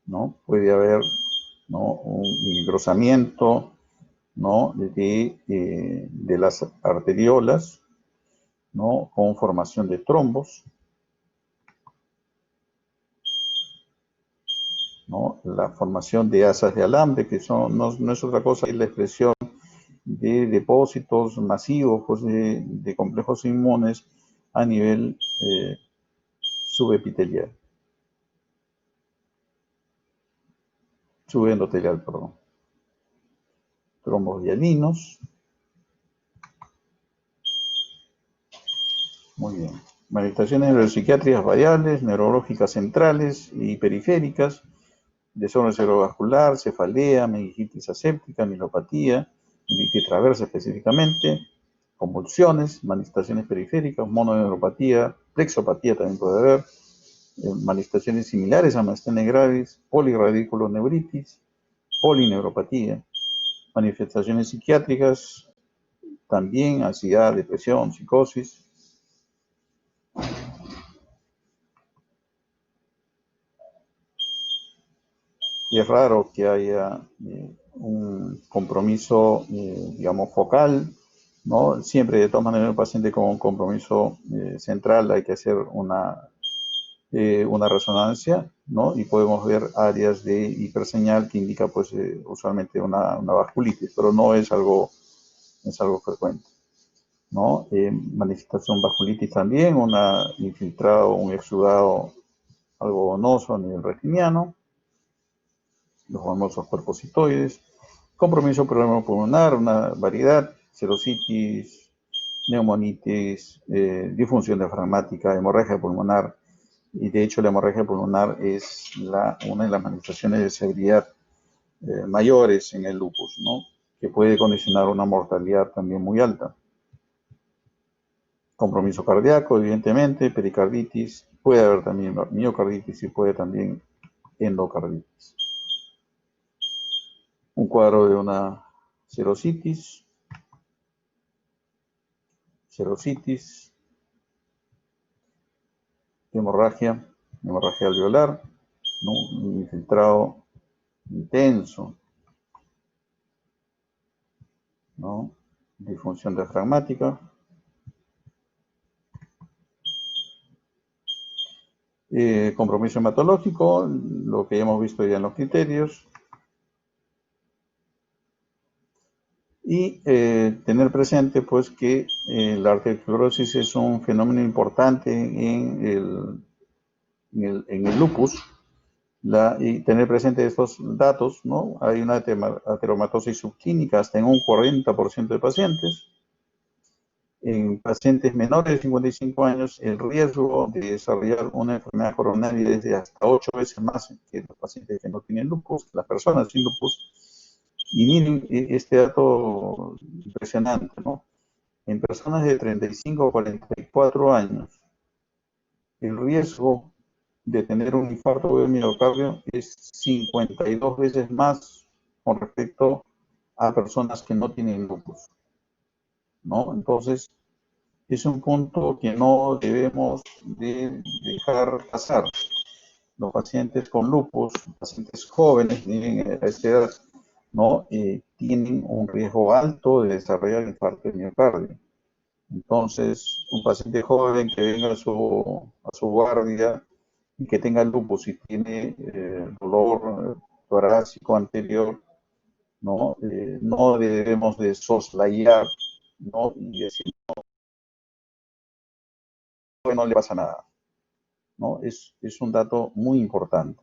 ¿no? Puede haber, ¿no? Un engrosamiento, ¿no? De las arteriolas, ¿no? Con formación de trombos, ¿no? La formación de asas de alambre, que no es otra cosa que la expresión de depósitos masivos pues, de complejos inmunes a nivel subepitelial, subendotelial, perdón. Trombos hialinos. Muy bien. Manifestaciones neuropsiquiátricas variables, neurológicas centrales y periféricas, desorden cerebrovascular, cefalea, meningitis aséptica, mielopatía, meningitis transversa específicamente, convulsiones, manifestaciones periféricas, mononeuropatía, plexopatía también puede haber, manifestaciones similares a miastenias graves, polirradiculoneuritis, polineuropatía, manifestaciones psiquiátricas, también ansiedad, depresión, psicosis. Y es raro que haya un compromiso, digamos, focal, ¿no? Siempre, de todas maneras, el paciente con un compromiso central hay que hacer una resonancia, ¿no? Y podemos ver áreas de hiperseñal que indica, pues, usualmente una vasculitis, pero no es algo frecuente, ¿no? Manifestación vasculitis también, un infiltrado, un exudado algo gonoso a nivel retiniano, los famosos cuerpos citoides, compromiso pulmonar, una variedad, serositis, neumonitis, disfunción diafragmática, hemorragia pulmonar, y de hecho la hemorragia pulmonar es una de las manifestaciones de severidad mayores en el lupus, ¿no? Que puede condicionar una mortalidad también muy alta. Compromiso cardíaco, evidentemente, pericarditis, puede haber también miocarditis y puede también endocarditis. Un cuadro de una serositis, hemorragia alveolar, ¿no? Un infiltrado intenso, ¿no? Disfunción diafragmática. Compromiso hematológico, lo que ya hemos visto ya en los criterios. Y tener presente pues que la arteriosclerosis es un fenómeno importante en el lupus, Y tener presente estos datos, ¿no? Hay una ateromatosis subclínica hasta en un 40% de pacientes. En pacientes menores de 55 años, el riesgo de desarrollar una enfermedad coronaria es de hasta 8 veces más que los pacientes que no tienen lupus, las personas sin lupus. Y miren este dato impresionante, ¿no? En personas de 35 a 44 años, el riesgo de tener un infarto de miocardio es 52 veces más con respecto a personas que no tienen lupus, ¿no? Entonces, es un punto que no debemos de dejar pasar. Los pacientes con lupus, pacientes jóvenes, viven a esta edad, ¿no? Tienen un riesgo alto de desarrollar infarto de miocardio. Entonces, un paciente joven que venga a su guardia y que tenga lupus y tiene dolor torácico anterior, ¿no? No debemos de soslayar, ¿no? Y decir, no, no le pasa nada, ¿no? Es un dato muy importante.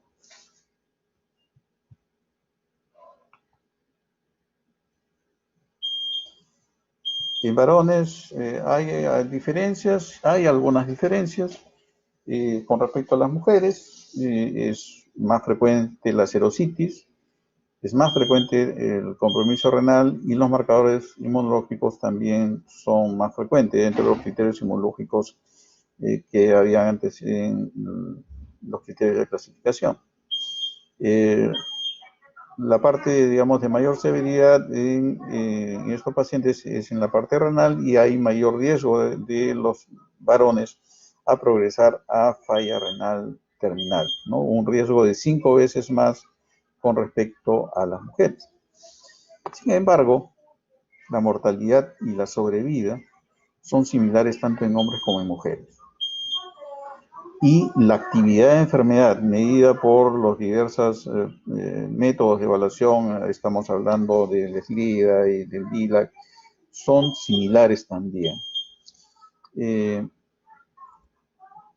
En varones hay diferencias, hay algunas diferencias con respecto a las mujeres. Es más frecuente la serositis, es más frecuente el compromiso renal y los marcadores inmunológicos también son más frecuentes entre los criterios inmunológicos que había antes en los criterios de clasificación. La parte, digamos, de mayor severidad en estos pacientes es en la parte renal y hay mayor riesgo de los varones a progresar a falla renal terminal, ¿no? Un riesgo de 5 veces más con respecto a las mujeres. Sin embargo, la mortalidad y la sobrevida son similares tanto en hombres como en mujeres. Y la actividad de enfermedad medida por los diversos métodos de evaluación, estamos hablando del SLIDA y del BILAC, son similares también.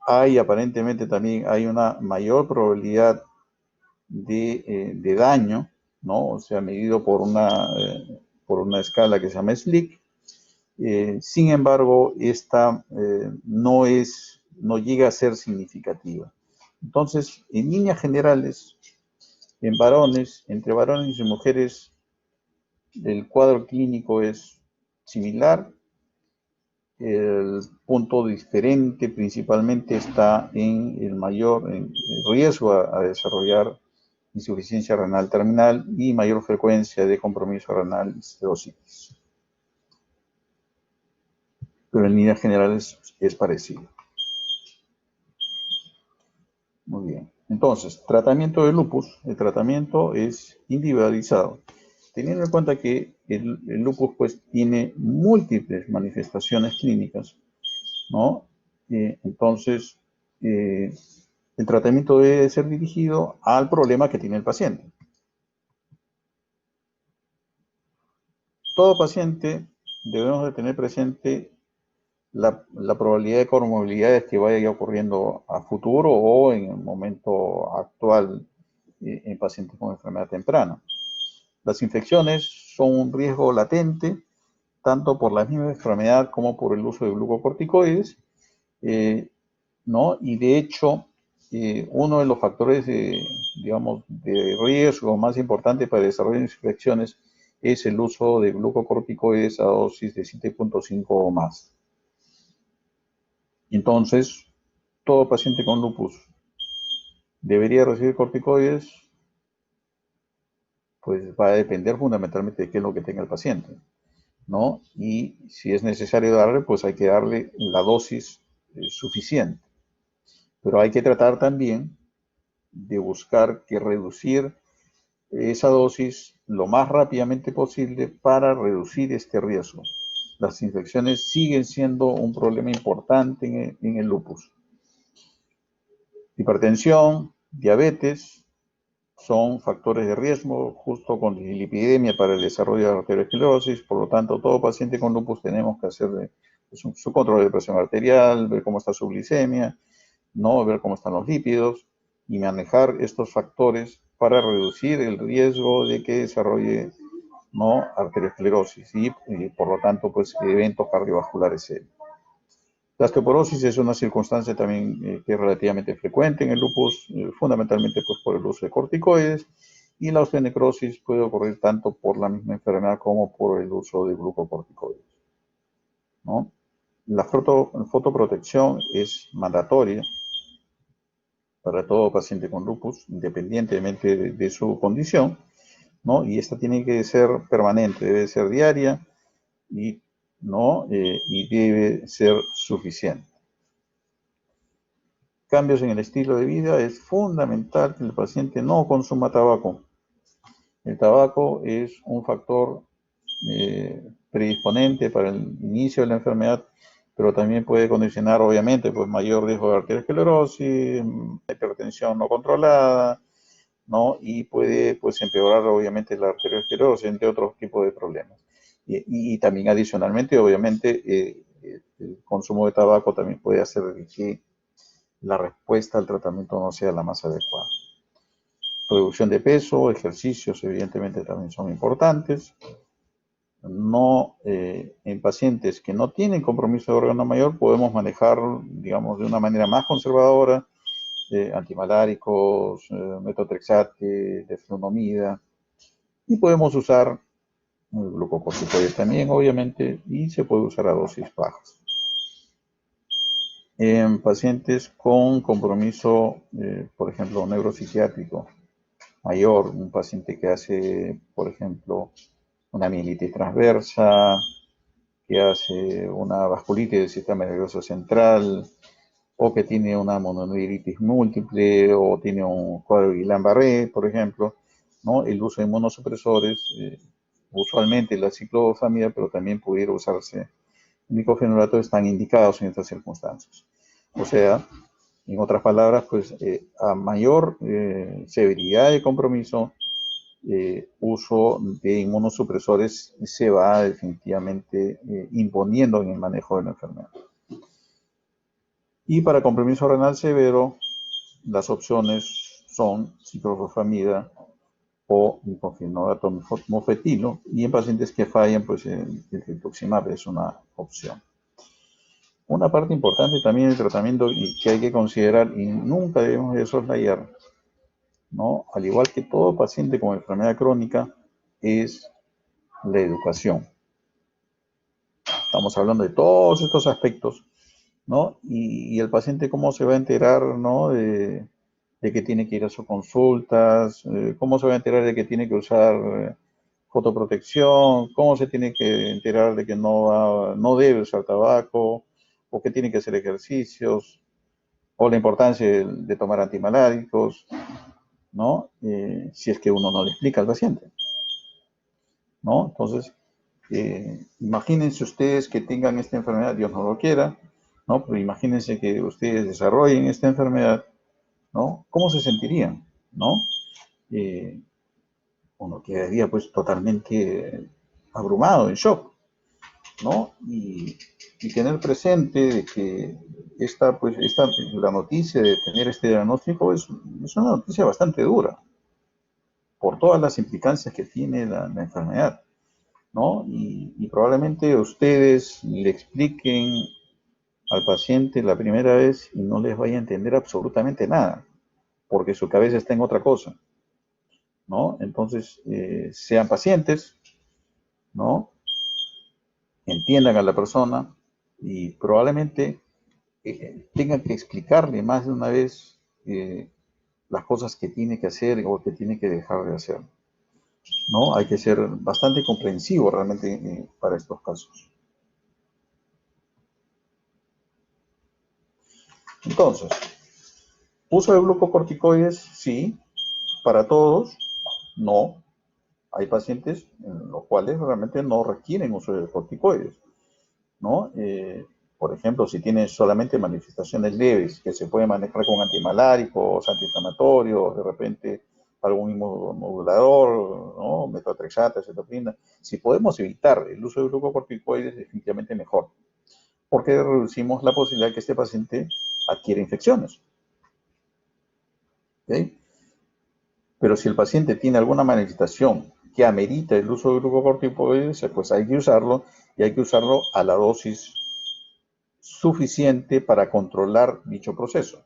Aparentemente también hay una mayor probabilidad de daño, ¿no? O sea, medido por una escala que se llama SLIC. Sin embargo, esta no llega a ser significativa. Entonces, en líneas generales, en varones, entre varones y mujeres, el cuadro clínico es similar. El punto diferente principalmente está en el riesgo a desarrollar insuficiencia renal terminal y mayor frecuencia de compromiso renal y cirrosis. Pero en líneas generales es parecido. Muy bien. Entonces, tratamiento de lupus. El tratamiento es individualizado. Teniendo en cuenta que el lupus pues tiene múltiples manifestaciones clínicas, ¿no? Entonces, el tratamiento debe ser dirigido al problema que tiene el paciente. Todo paciente debemos de tener presente la probabilidad de comorbilidades que vaya ocurriendo a futuro o en el momento actual en pacientes con enfermedad temprana. Las infecciones son un riesgo latente, tanto por la misma enfermedad como por el uso de glucocorticoides, ¿no? Y de hecho, uno de los factores digamos, de riesgo más importante para desarrollar infecciones es el uso de glucocorticoides a dosis de 7.5 o más. Entonces, todo paciente con lupus debería recibir corticoides, pues va a depender fundamentalmente de qué es lo que tenga el paciente, ¿no? Y si es necesario darle, pues hay que darle la dosis suficiente. Pero hay que tratar también de buscar que reducir esa dosis lo más rápidamente posible para reducir este riesgo. Las infecciones siguen siendo un problema importante en el lupus. Hipertensión, diabetes son factores de riesgo justo con dislipidemia para el desarrollo de la arteriosclerosis. Por lo tanto, todo paciente con lupus tenemos que hacer su control de presión arterial, ver cómo está su glicemia, ¿no? Ver cómo están los lípidos, y manejar estos factores para reducir el riesgo de que desarrolle, ¿no?, arteriosclerosis y por lo tanto, pues, eventos cardiovasculares serios. La osteoporosis es una circunstancia también que es relativamente frecuente en el lupus, fundamentalmente pues, por el uso de corticoides, y la osteonecrosis puede ocurrir tanto por la misma enfermedad como por el uso de glucocorticoides, ¿no? La fotoprotección es mandatoria para todo paciente con lupus, independientemente de su condición, ¿no? Y esta tiene que ser permanente, debe ser diaria y, ¿no? Y debe ser suficiente. Cambios en el estilo de vida, es fundamental que el paciente no consuma tabaco. El tabaco es un factor predisponente para el inicio de la enfermedad, pero también puede condicionar, obviamente, pues mayor riesgo de arteriosclerosis, hipertensión no controlada, ¿no? Y puede, pues, empeorar, obviamente, la arteriosclerosis, entre otros tipos de problemas. Y también, adicionalmente, obviamente, el consumo de tabaco también puede hacer que la respuesta al tratamiento no sea la más adecuada. Reducción de peso, ejercicios evidentemente también son importantes. No, en pacientes que no tienen compromiso de órgano mayor podemos manejar, digamos, de una manera más conservadora, antimaláricos, metotrexate, deflunomida, y podemos usar glucocorticoides también, obviamente, y se puede usar a dosis bajas. En pacientes con compromiso, por ejemplo, neuropsiquiátrico mayor, un paciente que hace, por ejemplo, una mielitis transversa, que hace una vasculitis del sistema nervioso central, o que tiene una mononeuritis múltiple, o tiene un cuadro de Guillain-Barré, por ejemplo, ¿no? El uso de inmunosupresores, usualmente la ciclofamida, pero también pudiera usarse diclofenolato, están indicados en estas circunstancias. O sea, en otras palabras, pues a mayor severidad de compromiso, uso de inmunosupresores se va definitivamente imponiendo en el manejo de la enfermedad. Y para compromiso renal severo, las opciones son ciclofosfamida o diclofenonato mofetilo, y en pacientes que fallan, pues el rituximab es una opción. Una parte importante también del tratamiento y que hay que considerar y nunca debemos de soslayar, ¿no?, al igual que todo paciente con enfermedad crónica, es la educación. Estamos hablando de todos estos aspectos, ¿no? Y el paciente cómo se va a enterar, ¿no?, de que tiene que ir a sus consultas, cómo se va a enterar de que tiene que usar fotoprotección, cómo se tiene que enterar de que no debe usar tabaco, o que tiene que hacer ejercicios, o la importancia de tomar antimaláricos, ¿no? Si es que uno no le explica al paciente, ¿no? Entonces, imagínense ustedes que tengan esta enfermedad, Dios no lo quiera, ¿no? Pero imagínense que ustedes desarrollen esta enfermedad, ¿no? ¿Cómo se sentirían, ¿no? Uno quedaría pues totalmente abrumado, en shock, ¿no? Y tener presente de que la noticia de tener este diagnóstico es una noticia bastante dura, por todas las implicancias que tiene la enfermedad, ¿no? Y probablemente ustedes le expliquen al paciente la primera vez y no les vaya a entender absolutamente nada, porque su cabeza está en otra cosa, ¿no? Entonces, sean pacientes, ¿no? Entiendan a la persona y probablemente tengan que explicarle más de una vez las cosas que tiene que hacer o que tiene que dejar de hacer, ¿no? Hay que ser bastante comprensivo realmente para estos casos. Entonces, uso de glucocorticoides, sí. Para todos, no. Hay pacientes en los cuales realmente no requieren uso de corticoides, ¿no? Por ejemplo, si tienen solamente manifestaciones leves que se pueden manejar con antimaláricos, antiinflamatorios, de repente algún inmunomodulador, ¿no?, metotrexate, acetopina. Si podemos evitar el uso de glucocorticoides, definitivamente mejor, porque reducimos la posibilidad de que este paciente adquiera infecciones. ¿ok? Pero si el paciente tiene alguna manifestación que amerita el uso de glucocorticoides, pues hay que usarlo y hay que usarlo a la dosis suficiente para controlar dicho proceso,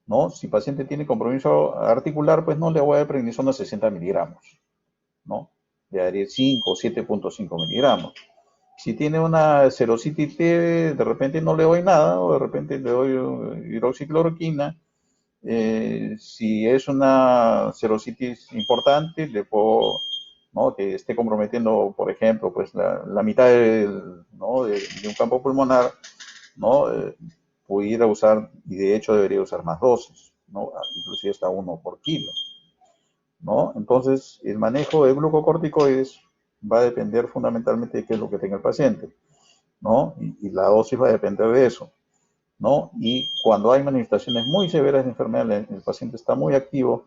¿no? Si el paciente tiene compromiso articular, pues no le voy a dar prednisona a 60 miligramos, ¿no? Le daré 5 o 7.5 miligramos. Si tiene una serositis leve, de repente no le doy nada, o de repente le doy hidroxicloroquina. Si es una serositis importante, le puedo, ¿no? Que esté comprometiendo, por ejemplo, pues la mitad ¿no? de un campo pulmonar, ¿no? Pudiera usar, y de hecho debería usar más dosis, ¿no? Inclusive hasta uno por kilo, ¿no? Entonces, el manejo de glucocorticoides va a depender fundamentalmente de qué es lo que tenga el paciente, ¿no? Y la dosis va a depender de eso, ¿no? Y cuando hay manifestaciones muy severas de enfermedad, el paciente está muy activo,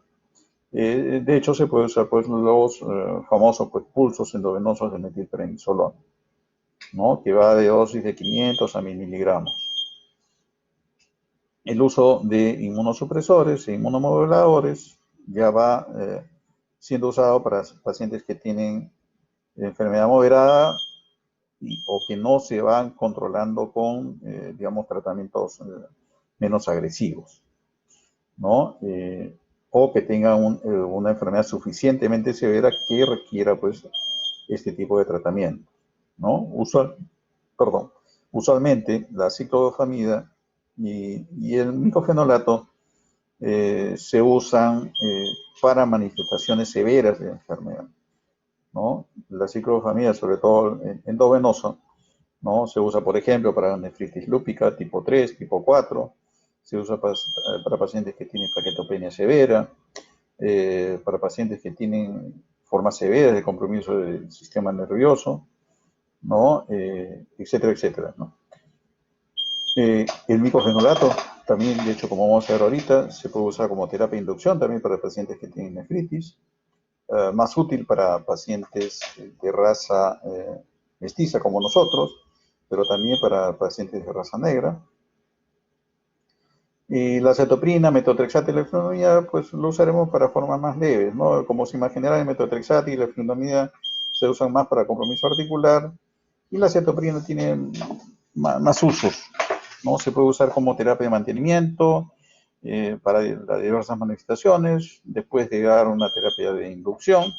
de hecho se puede usar pues los famosos pues, pulsos endovenosos de metilprednisolona, ¿no? Que va de dosis de 500 a 1000 miligramos. El uso de inmunosupresores e inmunomoduladores ya va siendo usado para pacientes que tienen enfermedad moderada o que no se van controlando con, digamos, tratamientos menos agresivos, ¿no? O que tengan una enfermedad suficientemente severa que requiera, pues, este tipo de tratamiento, ¿no? Perdón, usualmente la ciclofamida y el micofenolato se usan para manifestaciones severas de enfermedad, ¿no? La ciclofamida, sobre todo endovenosa, ¿no? Se usa, por ejemplo, para nefritis lúpica tipo 3, tipo 4, se usa para pacientes que tienen plaquetopenia severa, para pacientes que tienen formas severas de compromiso del sistema nervioso, ¿no? Etcétera, etcétera, ¿no? El micofenolato, también, de hecho, como vamos a ver ahorita, se puede usar como terapia de inducción también para pacientes que tienen nefritis, más útil para pacientes de raza mestiza como nosotros, pero también para pacientes de raza negra. Y la cetoprina, metotrexato y la eflunomida, pues lo usaremos para formas más leves, ¿no? Como se imaginará, el metotrexato y la eflunomida se usan más para compromiso articular y la cetoprina tiene más usos, ¿no? Se puede usar como terapia de mantenimiento para las diversas manifestaciones, después de dar una terapia de inducción,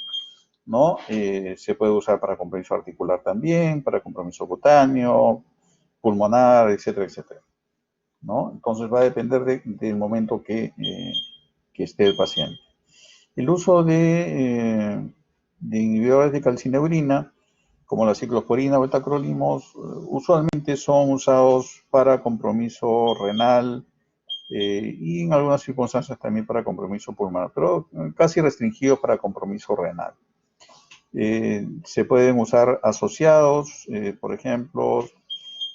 ¿no? Se puede usar para compromiso articular también, para compromiso cutáneo, pulmonar, etcétera, etcétera, ¿no? Entonces va a depender del momento que esté el paciente. El uso de inhibidores de calcineurina, como la ciclosporina o el tacrolimus, usualmente son usados para compromiso renal y en algunas circunstancias también para compromiso pulmonar, pero casi restringidos para compromiso renal. Se pueden usar asociados, por ejemplo,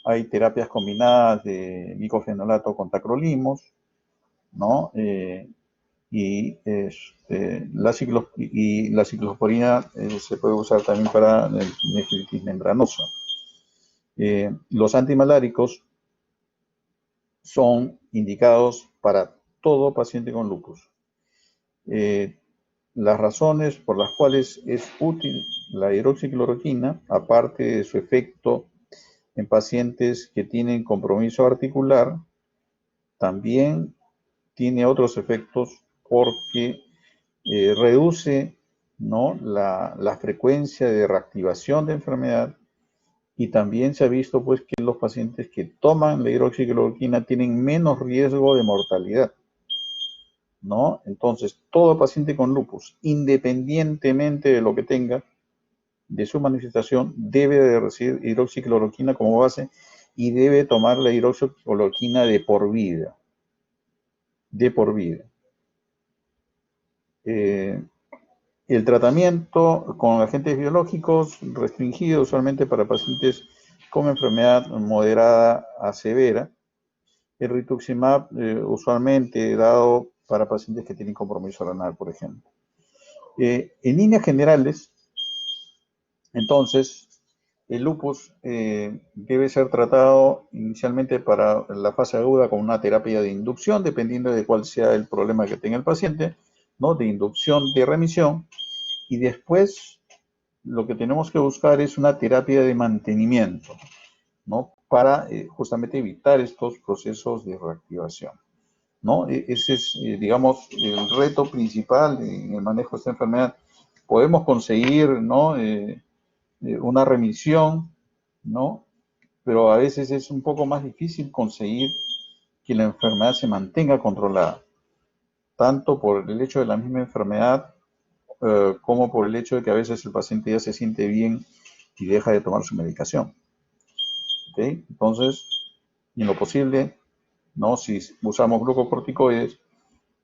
hay terapias combinadas de micofenolato con tacrolimus, ¿no? La ciclosporina se puede usar también para nefritis membranosa. Los antimaláricos son indicados para todo paciente con lupus. Las razones por las cuales es útil la hidroxicloroquina, aparte de su efecto en pacientes que tienen compromiso articular, también tiene otros efectos porque reduce, ¿no? la frecuencia de reactivación de enfermedad y también se ha visto pues que los pacientes que toman la hidroxicloroquina tienen menos riesgo de mortalidad, ¿no? Entonces, todo paciente con lupus, independientemente de lo que tenga, de su manifestación, debe de recibir hidroxicloroquina como base y debe tomar la hidroxicloroquina de por vida. De por vida. El tratamiento con agentes biológicos restringido usualmente para pacientes con enfermedad moderada a severa. El rituximab usualmente dado para pacientes que tienen compromiso renal, por ejemplo. En líneas generales, entonces, el lupus debe ser tratado inicialmente para la fase aguda con una terapia de inducción, dependiendo de cuál sea el problema que tenga el paciente, ¿no? De inducción de remisión. Y después lo que tenemos que buscar es una terapia de mantenimiento, ¿no? Para justamente evitar estos procesos de reactivación, ¿no? Ese es, digamos, el reto principal en el manejo de esta enfermedad. Podemos conseguir, ¿no? Una remisión, ¿no? Pero a veces es un poco más difícil conseguir que la enfermedad se mantenga controlada, tanto por el hecho de la misma enfermedad como por el hecho de que a veces el paciente ya se siente bien y deja de tomar su medicación. ¿Okay? Entonces, en lo posible, ¿no? Si usamos glucocorticoides,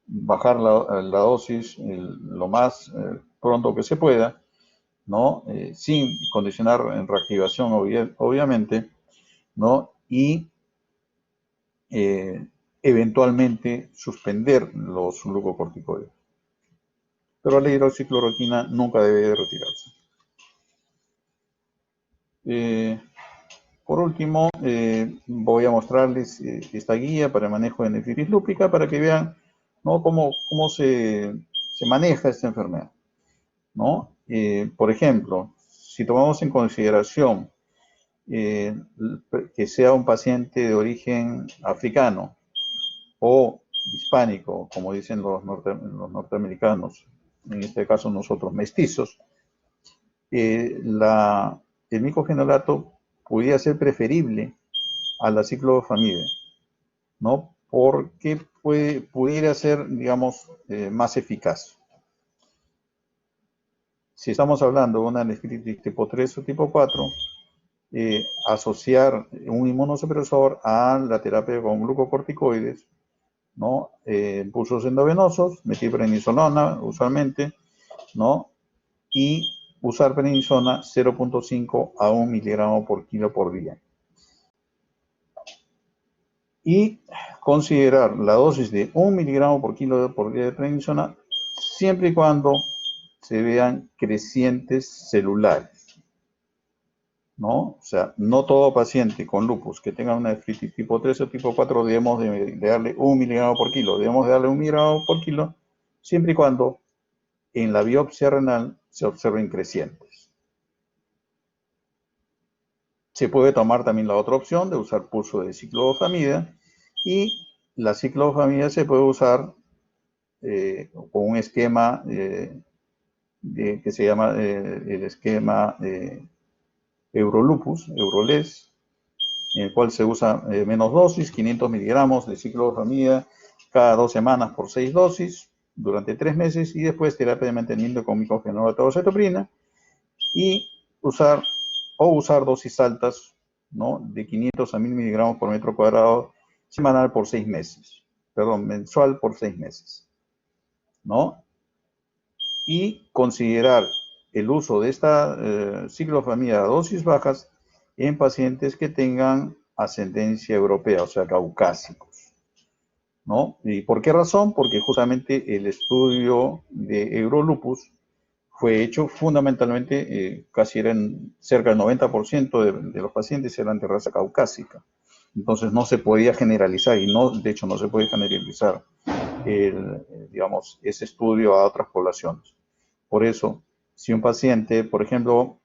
bajar la dosis lo más pronto que se pueda, ¿no? Sin condicionar en reactivación, obviamente, ¿no? Y eventualmente suspender los glucocorticoides. Pero la hidroxicloroquina nunca debe de retirarse. Por último, voy a mostrarles esta guía para el manejo de nefritis lúpica para que vean, ¿no? cómo se maneja esta enfermedad, ¿no? Por ejemplo, si tomamos en consideración que sea un paciente de origen africano o hispánico, como dicen los norteamericanos, en este caso nosotros mestizos, el micofenolato podría ser preferible a la ciclofamida, ¿no? Porque pudiera ser, digamos, más eficaz. Si estamos hablando de una nefritis tipo 3 o tipo 4, asociar un inmunosupresor a la terapia con glucocorticoides, ¿no? Impulsos endovenosos, metilprednisolona usualmente, ¿no? Y usar prednisona 0.5 a 1 miligramo por kilo por día. Y considerar la dosis de 1 miligramo por kilo por día de prednisona siempre y cuando se vean crecientes celulares, ¿no? O sea, no todo paciente con lupus que tenga una nefritis tipo 3 o tipo 4 debemos de darle 1 miligramo por kilo. Debemos de darle 1 miligramo por kilo siempre y cuando en la biopsia renal se observen crecientes. Se puede tomar también la otra opción de usar pulso de ciclofamida, y la ciclofamida se puede usar con un esquema que se llama el esquema Eurolupus, Euroles, en el cual se usa menos dosis, 500 miligramos de ciclofamida cada 2 semanas por 6 dosis durante 3 meses, y después terapia de mantenimiento con micofenolato o cetoprina, y usar dosis altas, ¿no? De 500 a 1000 miligramos por metro cuadrado semanal por 6 meses, perdón, mensual por 6 meses, ¿no? Y considerar el uso de esta ciclofamida a dosis bajas en pacientes que tengan ascendencia europea, o sea, caucásicos, ¿no? ¿Y por qué razón? Porque justamente el estudio de Eurolupus fue hecho fundamentalmente, casi eran cerca del 90% de los pacientes eran de raza caucásica. Entonces no se podía generalizar, y no, de hecho no se puede generalizar digamos, ese estudio a otras poblaciones. Por eso, si un paciente, por ejemplo,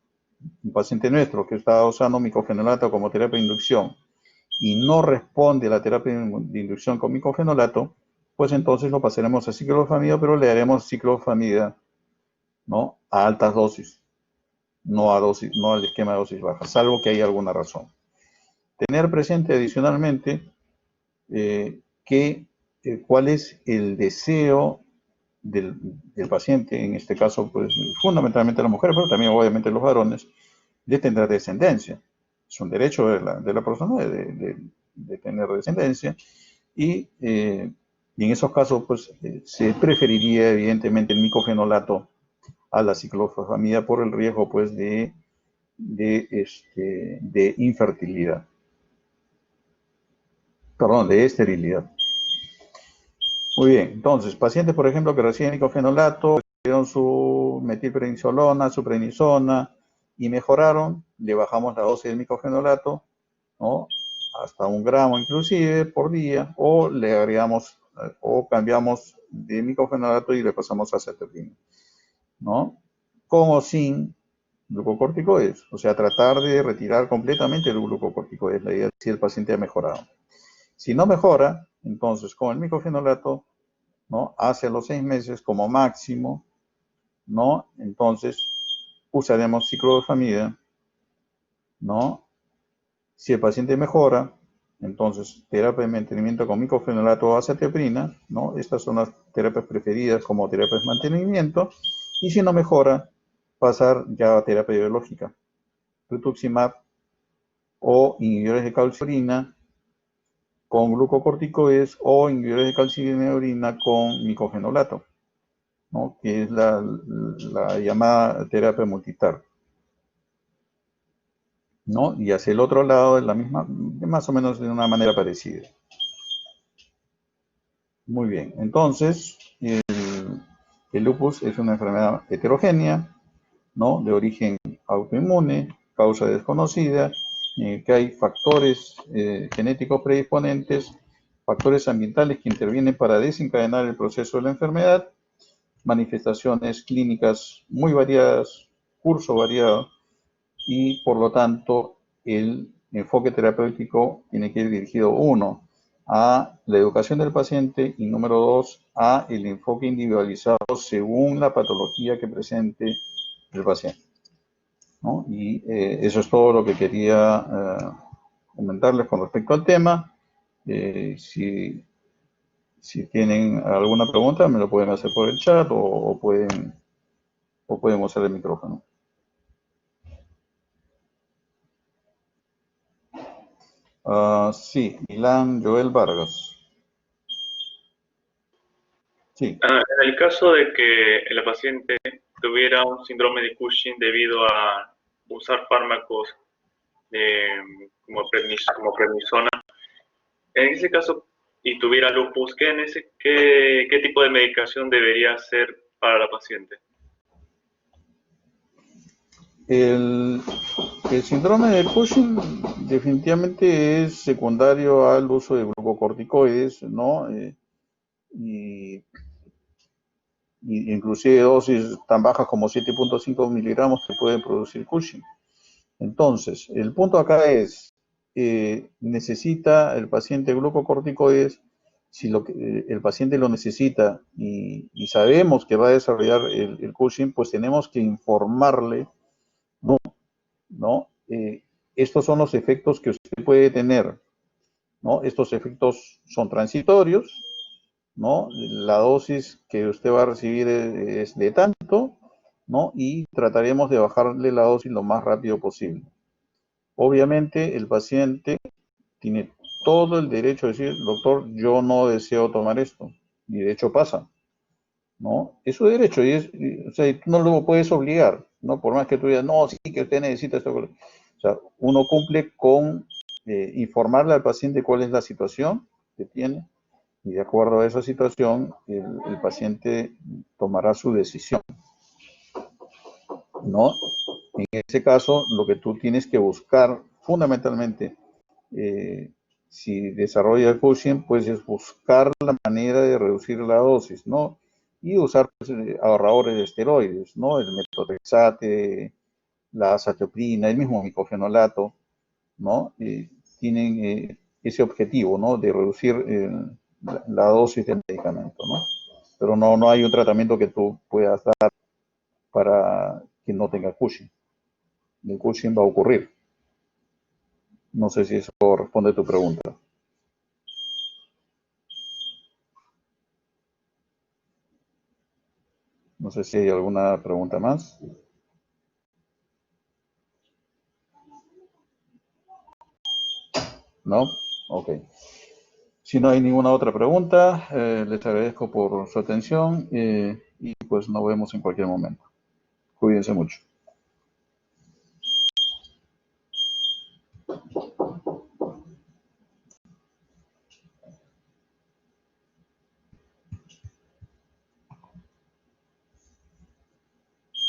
un paciente nuestro que está usando micofenolato como terapia de inducción y no responde a la terapia de inducción con micofenolato, pues entonces lo pasaremos a ciclofamida, pero le daremos ciclofamida, ¿no? A altas dosis, no al esquema de dosis bajas, salvo que haya alguna razón. Tener presente adicionalmente cuál es el deseo del paciente, en este caso, pues fundamentalmente las mujeres, pero también obviamente los varones, de tener descendencia. Es un derecho de la persona de tener descendencia, y en esos casos, pues se preferiría evidentemente el micofenolato a la ciclofosfamida por el riesgo, pues, de infertilidad, perdón, de esterilidad. Muy bien, entonces, pacientes, por ejemplo, que reciben micofenolato, recibieron su metilprednisolona, su prednisona, y mejoraron, le bajamos la dosis de micofenolato, ¿no? Hasta 1 gramo inclusive por día, o le agregamos o cambiamos de micofenolato y le pasamos a cetapina, ¿no? Con o sin glucocorticoides, o sea, tratar de retirar completamente el glucocorticoides, la idea es si el paciente ha mejorado. Si no mejora, entonces con el micofenolato, ¿no? Hacia los 6 meses como máximo, ¿no? Entonces usaremos ciclofamida, ¿no? Si el paciente mejora, entonces terapia de mantenimiento con micofenolato o azathioprina, ¿no? Estas son las terapias preferidas como terapias de mantenimiento. Y si no mejora, pasar ya a terapia biológica, rituximab o inhibidores de calciurina con glucocorticoides o inhibidores de calcineurina con micofenolato, ¿no? Que es la llamada terapia multitar, ¿no? Y hacia el otro lado es la misma, más o menos de una manera parecida. Muy bien, entonces el lupus es una enfermedad heterogénea, ¿no? De origen autoinmune, causa desconocida, que hay factores genéticos predisponentes, factores ambientales que intervienen para desencadenar el proceso de la enfermedad, manifestaciones clínicas muy variadas, curso variado, y por lo tanto el enfoque terapéutico tiene que ir dirigido, uno, a la educación del paciente y número dos, a el enfoque individualizado según la patología que presente el paciente, ¿no? Y eso es todo lo que quería comentarles con respecto al tema. Si tienen alguna pregunta, me lo pueden hacer por el chat o pueden usar el micrófono. Sí, Milán Joel Vargas. Sí. En el caso de que la paciente tuviera un síndrome de Cushing debido a usar fármacos como prednisona, en ese caso, y tuviera lupus, ¿qué tipo de medicación debería hacer para la paciente? El, el síndrome de Cushing definitivamente es secundario al uso de glucocorticoides, ¿no? Y inclusive dosis tan bajas como 7.5 miligramos que pueden producir Cushing. Entonces, el punto acá es, necesita el paciente glucocorticoides, si el paciente lo necesita y sabemos que va a desarrollar el Cushing, pues tenemos que informarle, ¿no? Estos son los efectos que usted puede tener, ¿no? Estos efectos son transitorios, ¿no? La dosis que usted va a recibir es de tanto, ¿no? Y trataremos de bajarle la dosis lo más rápido posible. Obviamente el paciente tiene todo el derecho a decir, doctor, yo no deseo tomar esto, y de hecho pasa, ¿no? Es su derecho, o sea, tú no lo puedes obligar, ¿no? Por más que tú digas, no, sí, que usted necesita esto. O sea, uno cumple con informarle al paciente cuál es la situación que tiene, y de acuerdo a esa situación, el paciente tomará su decisión, ¿no? En ese caso, lo que tú tienes que buscar fundamentalmente, si desarrolla el Cushing, pues es buscar la manera de reducir la dosis, ¿no? Y usar pues, ahorradores de esteroides, ¿no? El metotrexate, la azathioprina, el mismo micofenolato, ¿no? Tienen ese objetivo, ¿no? De reducir la dosis del medicamento, ¿no? Pero no hay un tratamiento que tú puedas dar para que no tenga Cushing. El Cushing va a ocurrir. No sé si eso responde a tu pregunta. No sé si hay alguna pregunta más. ¿No? Ok. Si no hay ninguna otra pregunta, les agradezco por su atención y pues nos vemos en cualquier momento. Cuídense mucho.